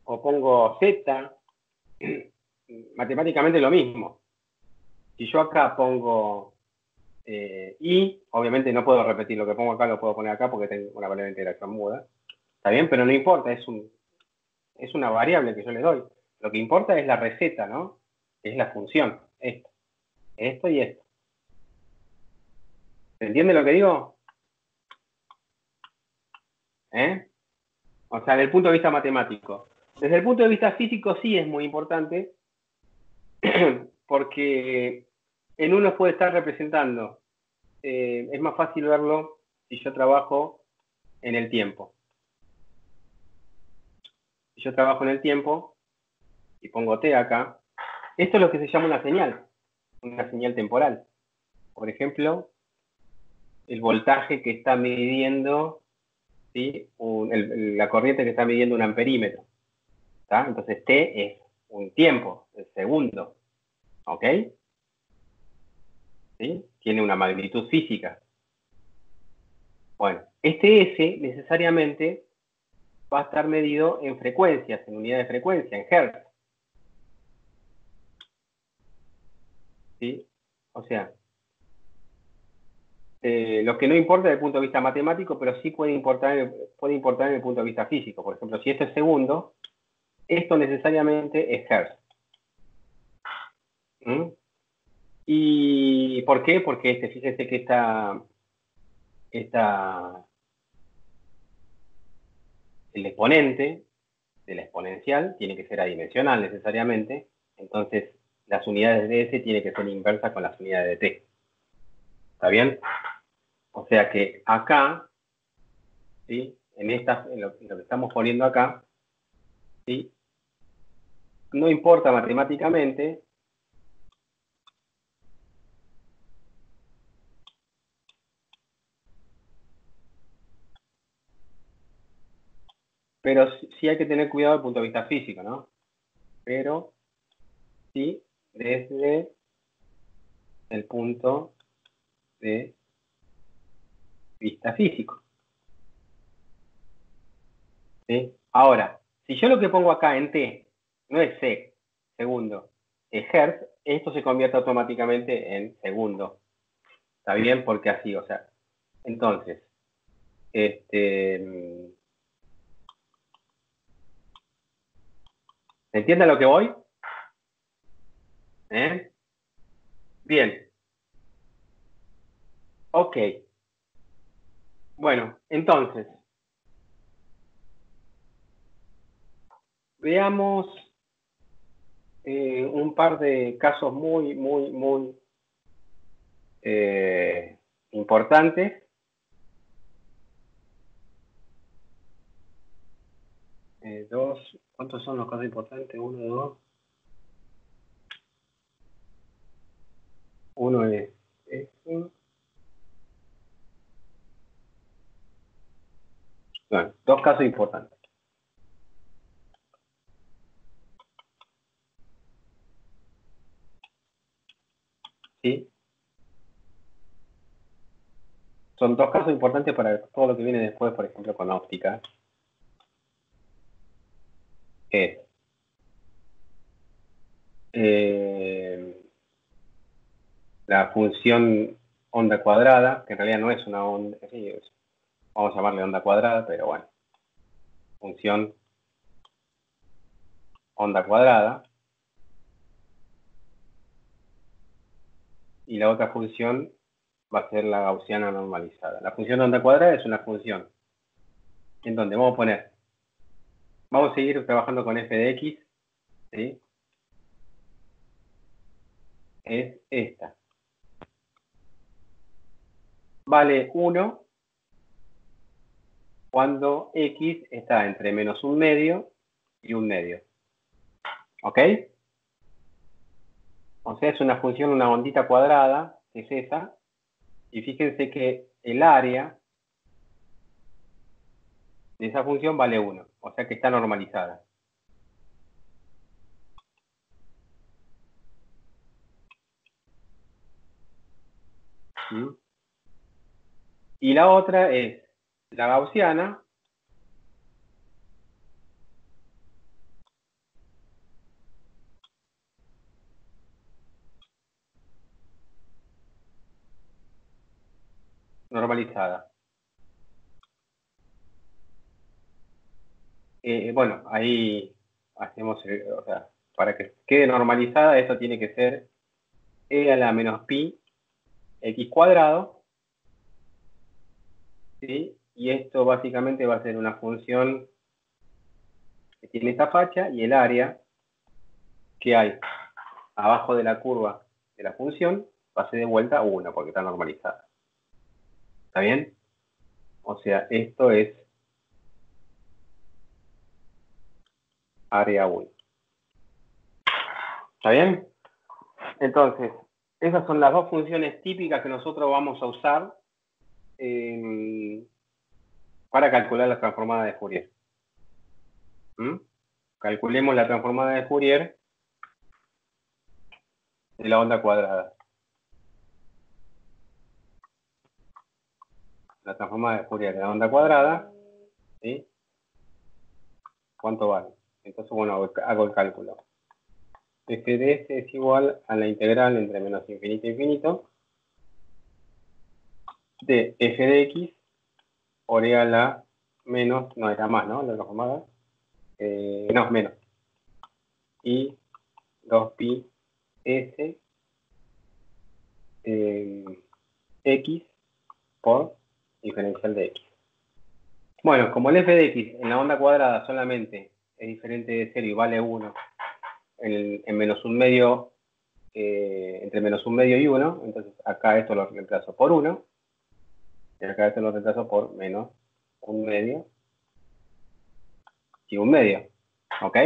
o pongo Z, matemáticamente es lo mismo. Si yo acá pongo I, obviamente no puedo repetir lo que pongo acá, lo puedo poner acá porque tengo una variable de integración muda. ¿Está bien? Pero no importa, es una variable que yo le doy. Lo que importa es la receta, ¿no? Es la función. Esto y esto. ¿Se entiende lo que digo? O sea, desde el punto de vista matemático. Desde el punto de vista físico sí es muy importante porque en uno puede estar representando. Es más fácil verlo si yo trabajo en el tiempo. Si yo trabajo en el tiempo y pongo T acá, esto es lo que se llama una señal temporal. Por ejemplo, el voltaje que está midiendo, ¿sí? La corriente que está midiendo un amperímetro. ¿Tá? Entonces T es un tiempo, el segundo. ¿Ok? ¿Sí? Tiene una magnitud física. Bueno, este S necesariamente va a estar medido en frecuencias, en unidades de frecuencia, en Hertz. ¿Sí? O sea, lo que no importa desde el punto de vista matemático, pero sí puede importar en el punto de vista físico. Por ejemplo, si esto es segundo, esto necesariamente es Hertz. ¿Mm? ¿Y por qué? Porque fíjese que el exponente de la exponencial tiene que ser adimensional necesariamente, entonces las unidades de S tienen que ser inversas con las unidades de T. ¿Está bien? O sea que acá, ¿sí? En lo que estamos poniendo acá, ¿sí? No importa matemáticamente, pero sí hay que tener cuidado desde el punto de vista físico, ¿no? Pero sí desde el punto de vista físico. ¿Sí? Ahora, si yo lo que pongo acá en T no es segundo, es Hertz, esto se convierte automáticamente en segundo. ¿Está bien? Porque así, o sea, entonces, ¿se entiende a lo que voy? Bien. Ok. Bueno, entonces, veamos un par de casos muy, muy, muy importantes. ¿Cuántos son los casos importantes? Uno, dos. Uno es esto. Bueno, dos casos importantes. ¿Sí? son dos casos importantes para todo lo que viene después, por ejemplo, con óptica. Es la función onda cuadrada, que en realidad no es una onda, sí, vamos a llamarle onda cuadrada, pero bueno, función onda cuadrada. Y la otra función va a ser la gaussiana normalizada. La función de onda cuadrada es una función en donde vamos a poner, vamos a seguir trabajando con f de x, ¿sí? Es esta. Vale 1 cuando x está entre menos un medio y un medio. ¿Ok? O sea, es una función, una ondita cuadrada, que es esa. Y fíjense que el área de esa función vale 1. O sea que está normalizada. ¿Mm? Y la otra es la gaussiana. Normalizada. Bueno, ahí hacemos, o sea, para que quede normalizada, esto tiene que ser e a la menos pi x cuadrado, ¿sí? Y esto básicamente va a ser una función que tiene esta facha y el área que hay abajo de la curva de la función va a ser de vuelta 1 porque está normalizada. ¿Está bien? O sea, esto es área 1. ¿Está bien? Entonces, esas son las dos funciones típicas que nosotros vamos a usar para calcular la transformada de Fourier. Calculemos la transformada de Fourier de la onda cuadrada. La transformada de Fourier de la onda cuadrada, ¿sí? ¿Cuánto vale? Entonces, bueno, hago el cálculo. F de S es igual a la integral entre menos infinito e infinito de f de x por e a la menos, no, era más, ¿no? La transformada. No, menos. Y 2pi s x por diferencial de x. Bueno, como el f de x en la onda cuadrada solamente es diferente de 0 y vale 1 en menos un medio, entre menos un medio y 1, entonces acá esto lo reemplazo por 1 y acá esto lo reemplazo por menos un medio y un medio. ¿Ok?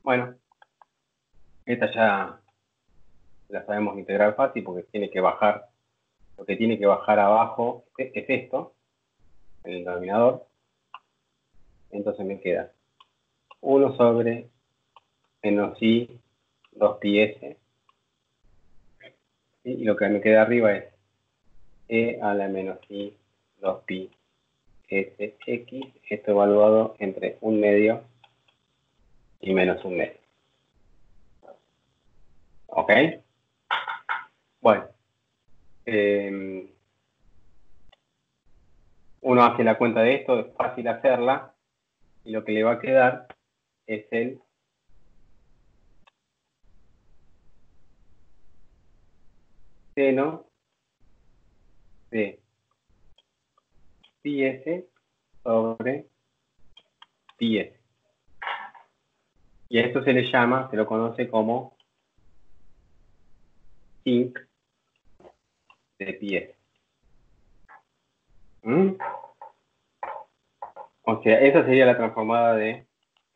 Bueno, esta ya la sabemos integrar fácil porque tiene que bajar, lo que tiene que bajar abajo es esto, en el denominador. Entonces me queda 1 sobre menos i 2pi s. Y lo que me queda arriba es e a la menos i 2pi s x, esto evaluado entre un medio y menos un medio. ¿Ok? Bueno, uno hace la cuenta de esto, es fácil hacerla, y lo que le va a quedar es el seno de pi s sobre pi s. Y a esto se le llama, se lo conoce como sinc de pi s. O sea, esa sería la transformada de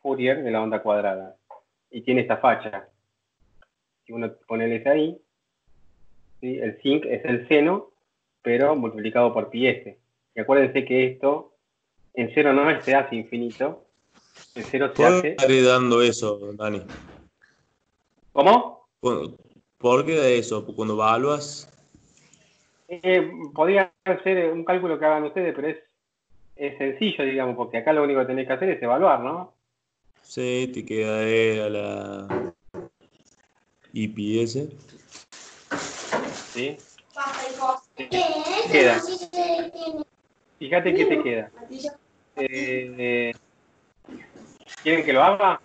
Fourier de la onda cuadrada. Y tiene esta facha. Si uno pone el s ahí, ¿sí? El sinc es el seno, pero multiplicado por pi s. Y acuérdense que esto en cero no se hace infinito, en cero se ¿Por qué hace... estaré dando eso, Dani? ¿Cómo? ¿Por qué da eso? Cuando evalúas, Podría ser un cálculo que hagan ustedes, pero es sencillo, digamos, porque acá lo único que tenés que hacer es evaluar, ¿no? Sí, te queda E a la IPS. ¿Sí? Queda. Fíjate que te queda. ¿Quieren que lo haga?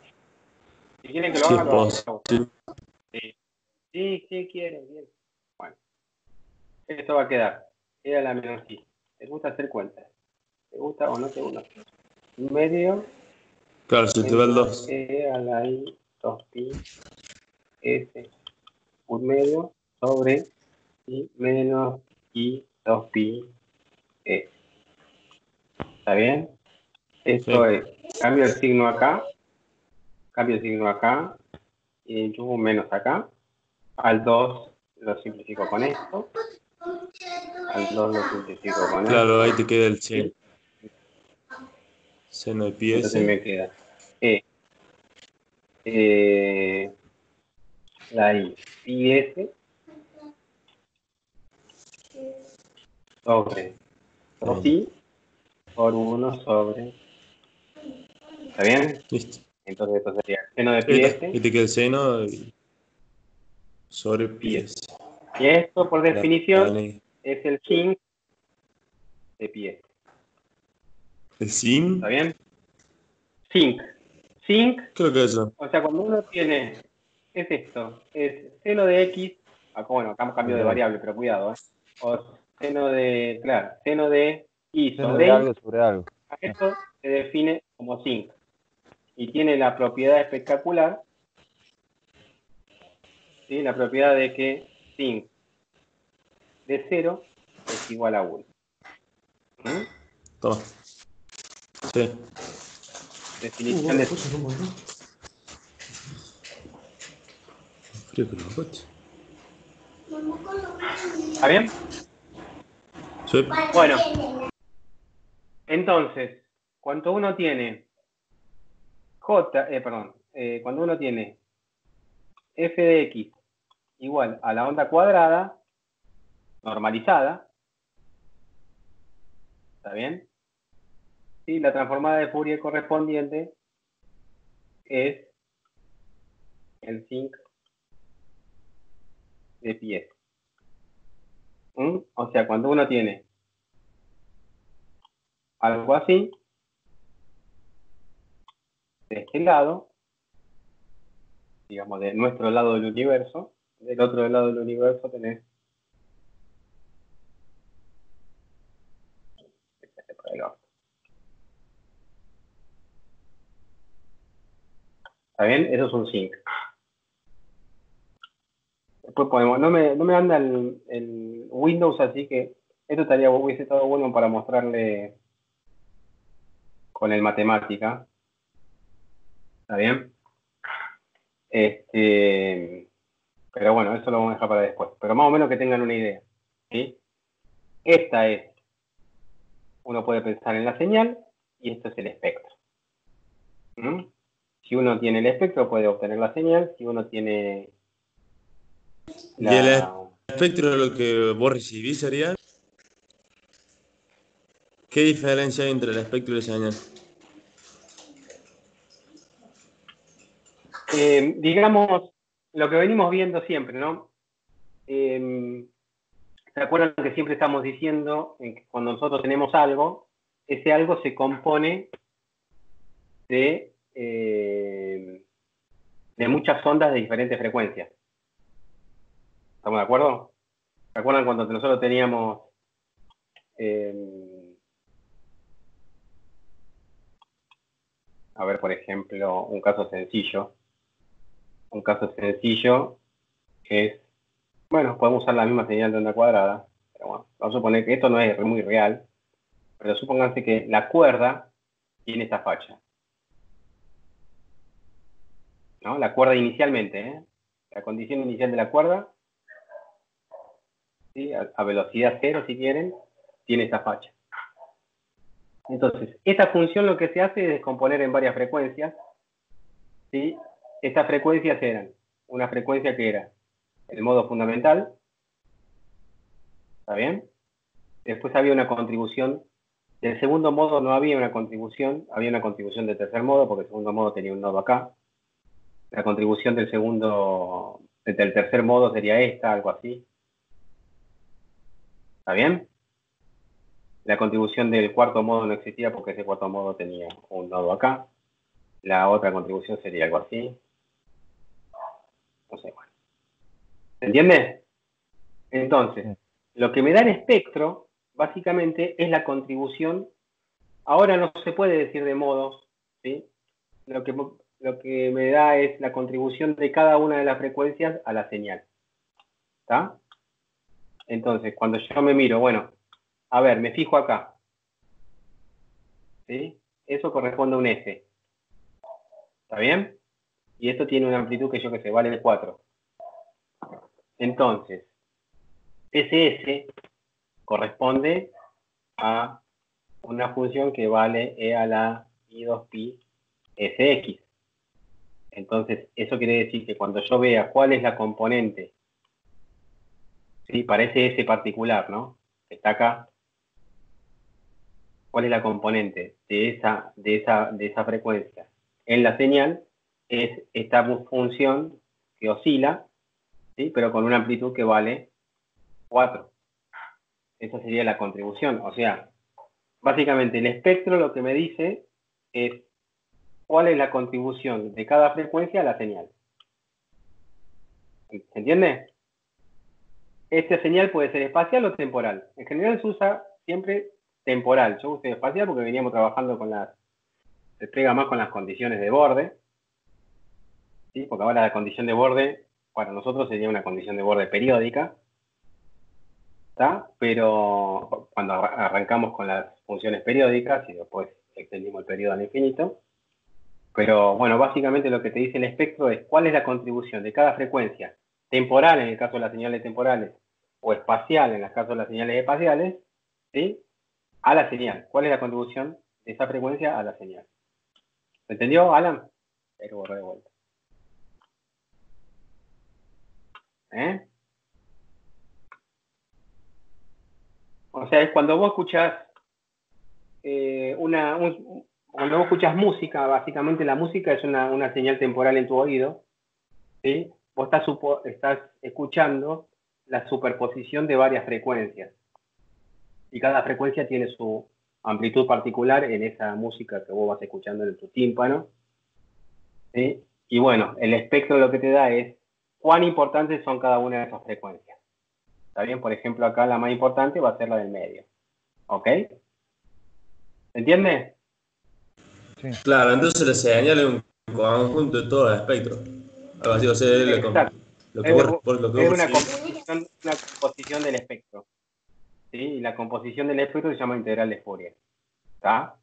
Si quieren que lo Si haga, es lo hago. posible. Sí, quieren, bien. Bueno, esto va a quedar. Queda la menos I. ¿Te gusta hacer cuentas? ¿Te gusta o no te gusta? Un medio Claro, se te va el menos 2. E a la I 2pi S un medio sobre I menos I 2pi E. ¿Está bien? Esto Sí. es, cambio el signo acá y enchufo un menos acá. Al 2 lo simplifico con esto. Al 2 lo simplifico con Claro, ahí esto. te queda el seno. ¿Sí? Seno de pi Entonces S. me queda la I pi S sobre 2i por 1 sobre. ¿Está bien? Listo. Entonces esto sería seno de Ahí pi está. S Ahí te queda el seno sobre pi pi S. S. Y esto, por definición, Dale. es el sin de pi S. El ¿Está sin. bien? Sin. Sin, Creo que eso. o sea, cuando uno tiene, es esto, es seno de x, bueno, acá cambio de Sobre algo. variable, pero cuidado, o seno de, claro, seno de y Seno de sobre y, algo sobre algo. a esto se define como sin. Y tiene la propiedad espectacular, ¿sí? La propiedad de que sin de 0 es igual a 1. ¿Mm? Toma. Sí. Definición de... Frío que los coches. ¿Está bien? Sí. Bueno, entonces, cuando uno tiene cuando uno tiene f de x igual a la onda cuadrada normalizada, ¿está bien? Y la transformada de Fourier correspondiente es el sin de pi s. O sea, cuando uno tiene algo así, de este lado, digamos, de nuestro lado del universo, del otro lado del universo tenés ¿está bien? Eso es un sync. Después podemos, no me anda el Windows, así que esto hubiese estado bueno para mostrarle con el matemática. ¿Está bien? Pero bueno, eso lo vamos a dejar para después. Pero más o menos que tengan una idea. ¿Sí? Esta es, uno puede pensar en la señal y esto es el espectro. Si uno tiene el espectro puede obtener la señal. Si uno tiene Y el la... espectro de lo que vos recibís sería. ¿Qué diferencia hay entre el espectro y la señal? digamos, lo que venimos viendo siempre, ¿no? ¿Se acuerdan que siempre estamos diciendo que cuando nosotros tenemos algo, ese algo se compone de muchas ondas de diferentes frecuencias? ¿Estamos de acuerdo? ¿Se acuerdan cuando nosotros teníamos a ver, por ejemplo, un caso sencillo? Un caso sencillo es, bueno, podemos usar la misma señal de onda cuadrada, pero bueno, vamos a suponer que esto no es muy real, pero supónganse que la cuerda tiene esta facha, ¿no? La cuerda inicialmente, la condición inicial de la cuerda, ¿sí? A velocidad cero, si quieren, tiene esta facha. Entonces, esta función lo que se hace es descomponer en varias frecuencias, ¿sí? Estas frecuencias eran una frecuencia que era el modo fundamental, ¿Está bien? Después había una contribución. Del segundo modo no había una contribución, había una contribución del tercer modo, porque el segundo modo tenía un nodo acá. La contribución del tercer modo sería esta, algo así. ¿Está bien? La contribución del cuarto modo no existía porque ese cuarto modo tenía un nodo acá. La otra contribución sería algo así. No sé, bueno. ¿Se entiende? Entonces, lo que me da el espectro, básicamente, es la contribución. Ahora no se puede decir de modos, ¿sí? Lo que me da es la contribución de cada una de las frecuencias a la señal. ¿Está? Entonces, cuando yo me miro, bueno, a ver, me fijo acá. ¿Sí? Eso corresponde a un S. ¿Está bien? Y esto tiene una amplitud que yo que sé, vale 4. Entonces, ese S corresponde a una función que vale e a la i2pi sx. Entonces, eso quiere decir que cuando yo vea cuál es la componente, ¿sí? Para ese S particular, ¿no? Que está acá, ¿cuál es la componente de esa frecuencia en la señal? Es esta función que oscila, ¿sí? Pero con una amplitud que vale 4. Esa sería la contribución. O sea, básicamente el espectro lo que me dice es cuál es la contribución de cada frecuencia a la señal. ¿Se entiende? Esta señal puede ser espacial o temporal. En general se usa siempre temporal. Yo usé espacial porque veníamos trabajando se pega más con las condiciones de borde, ¿sí? Porque ahora la condición de borde para nosotros sería una condición de borde periódica, ¿está? Pero cuando arrancamos con las funciones periódicas y después extendimos el periodo al infinito. Pero bueno, básicamente lo que te dice el espectro es cuál es la contribución de cada frecuencia temporal en el caso de las señales temporales o espacial en el caso de las señales espaciales, ¿sí? A la señal. ¿Cuál es la contribución de esa frecuencia a la señal? ¿Se entendió, Alan? Pero borré de vuelta. ¿Eh? O sea, es cuando vos escuchás cuando vos escuchás música, básicamente la música es una señal temporal en tu oído, ¿sí? Vos estás escuchando la superposición de varias frecuencias. Y cada frecuencia tiene su amplitud particular en esa música que vos vas escuchando en tu tímpano, ¿sí? Y bueno, el espectro lo que te da es cuán importantes son cada una de esas frecuencias. ¿Está bien? Por ejemplo, acá la más importante va a ser la del medio. ¿Ok? ¿Se entiende? Sí. Claro, entonces la señal es un conjunto de todo el espectro. Algo así, o sea, Exacto. lo que vos Es una percibís. composición del espectro. ¿Sí? Y la composición del espectro se llama integral de Fourier. ¿Está?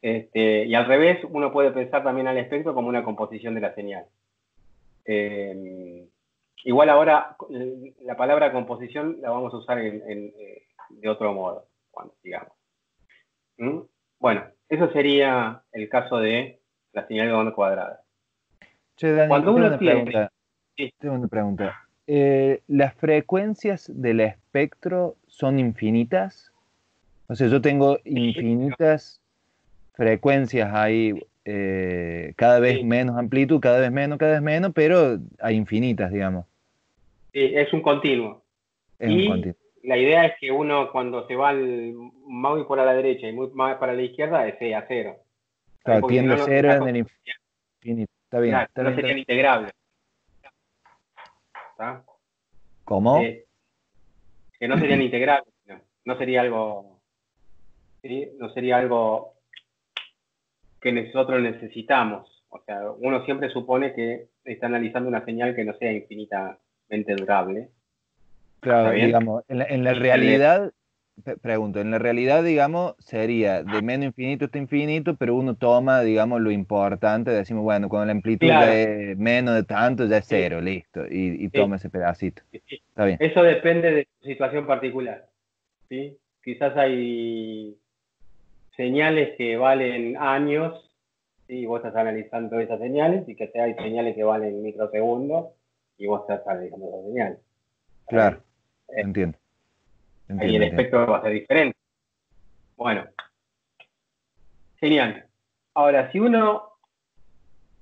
Y al revés, uno puede pensar también al espectro como una composición de la señal. Igual ahora la palabra composición la vamos a usar de otro modo, cuando sigamos. Bueno, eso sería el caso de la señal de onda cuadrada. Che, Dani, Cuando tengo uno una tiene... pregunta. Sí. Tengo una pregunta. ¿Las frecuencias del espectro son infinitas? O sea, yo tengo infinitas frecuencias ahí, cada vez Sí, menos amplitud, cada vez menos, pero hay infinitas, digamos. sí, es un continuo. Es un Y continuo. la idea es que uno cuando se va muy por a la derecha y muy más para la izquierda, desee a cero. Claro, Porque si tiende no, a cero en el infinito. Está bien, claro, está no bien, está serían bien. integrables. ¿Está? ¿Cómo? Que no serían integrables. No sería algo... ¿sí? No sería algo que nosotros necesitamos. O sea, uno siempre supone que está analizando una señal que no sea infinitamente durable. ¿Está Claro, bien? digamos, en la Y realidad, pregunto, en la realidad, digamos, sería de menos infinito hasta infinito, pero uno toma, digamos, lo importante, decimos, bueno, cuando la amplitud ya claro, es menos de tanto, ya es sí, cero, listo, y sí, toma ese pedacito. sí. Está bien. Eso depende de tu situación particular. ¿Sí? Quizás hay señales que valen años, ¿sí? Y vos estás analizando esas señales, y que hay señales que valen microsegundos, y vos estás analizando esas señales. ¿Está Claro, bien? entiendo. Ahí el espectro va a ser diferente. Bueno, genial. Ahora, si uno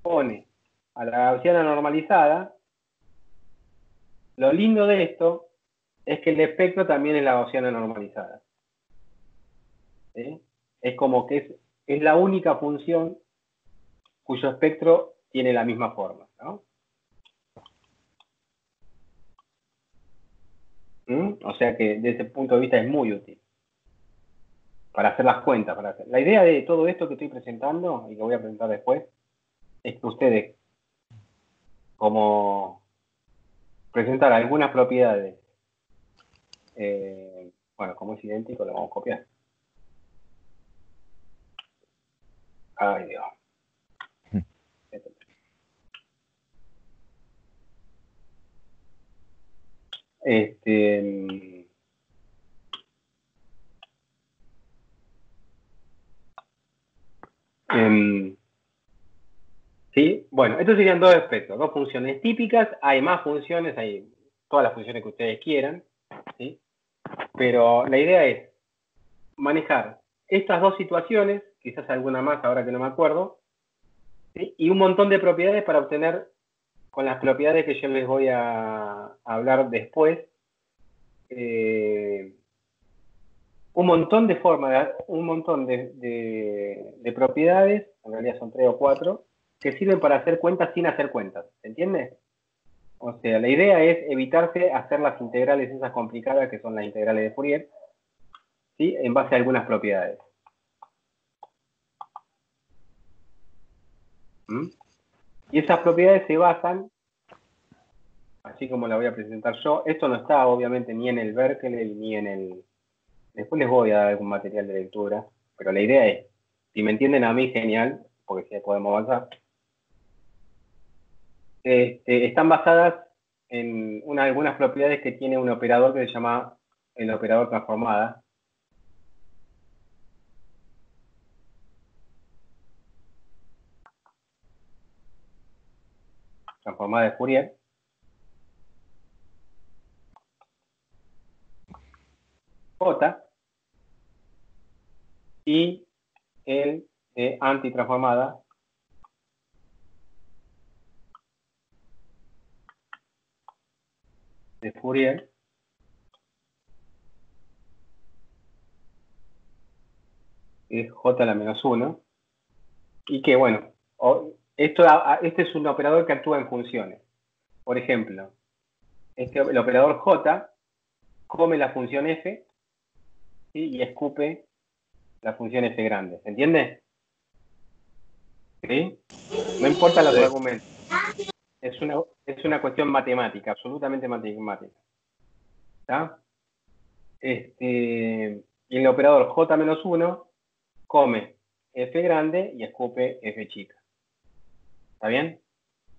pone a la gaussiana normalizada, lo lindo de esto es que el espectro también es la gaussiana normalizada. ¿Sí? Es como que es la única función cuyo espectro tiene la misma forma, ¿no? O sea que desde ese punto de vista es muy útil para hacer las cuentas. La idea de todo esto que estoy presentando y que voy a presentar después es que ustedes, como presentar algunas propiedades, bueno, como es idéntico, lo vamos a copiar. Ay, Dios. ¿Sí? Bueno, estos serían dos aspectos, dos funciones típicas. Hay más funciones, hay todas las funciones que ustedes quieran, ¿sí? Pero la idea es manejar estas dos situaciones, quizás alguna más ahora que no me acuerdo, ¿sí? Y un montón de propiedades para obtener, con las propiedades que yo les voy a hablar después, un montón de formas, un montón de propiedades, en realidad son 3 o 4, que sirven para hacer cuentas sin hacer cuentas. ¿Se entiende? O sea, la idea es evitarse hacer las integrales esas complicadas que son las integrales de Fourier, ¿sí? En base a algunas propiedades. Y esas propiedades se basan, así como la voy a presentar yo, esto no está obviamente ni en el Berkeley ni en el... Después les voy a dar algún material de lectura, pero la idea es, si me entienden a mí, genial, porque si podemos avanzar. Están basadas en algunas propiedades que tiene un operador que se llama el operador transformada. Transformada de Fourier. J. Y el antitransformada de Fourier es J a la menos 1, y que, bueno, este es un operador que actúa en funciones. Por ejemplo, el operador J come la función f, ¿sí? Y escupe la función f grande. ¿Se entiende? ¿Sí? No importa los argumentos. Es una cuestión matemática, absolutamente matemática. ¿Está? Y el operador J menos 1 come f grande y escupe f chica. ¿Está bien?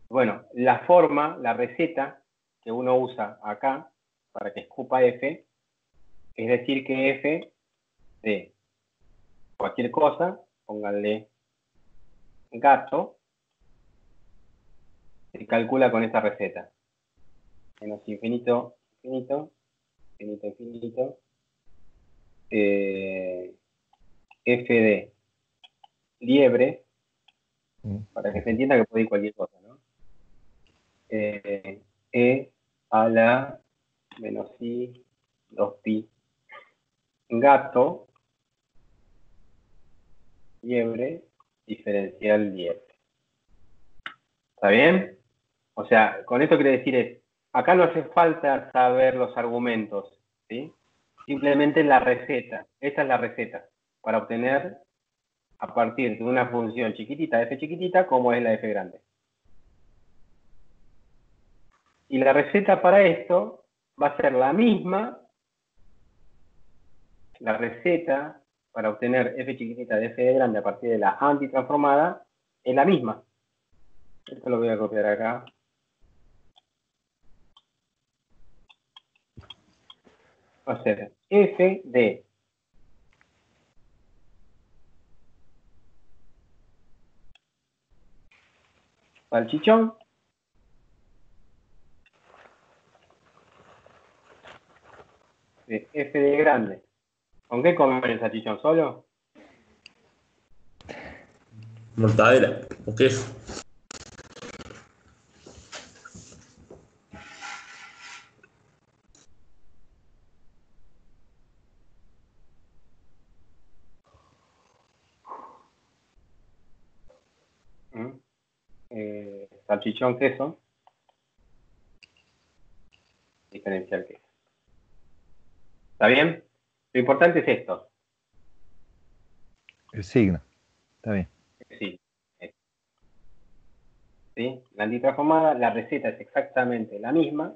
Bueno, la forma, la receta que uno usa acá para que escupa f, es decir que f de cualquier cosa, pónganle gato, se calcula con esta receta. Menos infinito, infinito, infinito, infinito, f de liebre, para que se entienda que puede ir cualquier cosa, ¿no? E a la menos i 2pi gato liebre diferencial liebre. ¿Está bien? O sea, con esto quiere decir acá no hace falta saber los argumentos, ¿sí? Simplemente la receta. Esta es la receta para obtener a partir de una función chiquitita, f chiquitita, como es la f grande. Y la receta para esto va a ser la misma. La receta para obtener f chiquitita de f grande a partir de la antitransformada es la misma. Esto lo voy a copiar acá. Va a ser f de salchichón de f de grande. ¿Con qué comer el salchichón? ¿Solo? Mortadela. ¿O qué? ¿Mm? Salchichón, queso. Diferencial queso. ¿Está bien? Lo importante es esto. El signo. Está bien. Sí. ¿Sí? La antitransformada, la receta es exactamente la misma,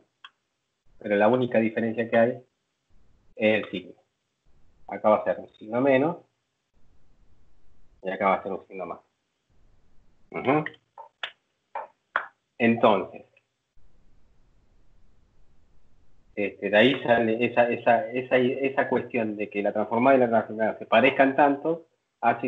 pero la única diferencia que hay es el signo. Acá va a ser un signo menos y acá va a ser un signo más. Uh-huh. Entonces, de ahí sale esa cuestión de que la transformada y la transformada se parezcan tanto, hace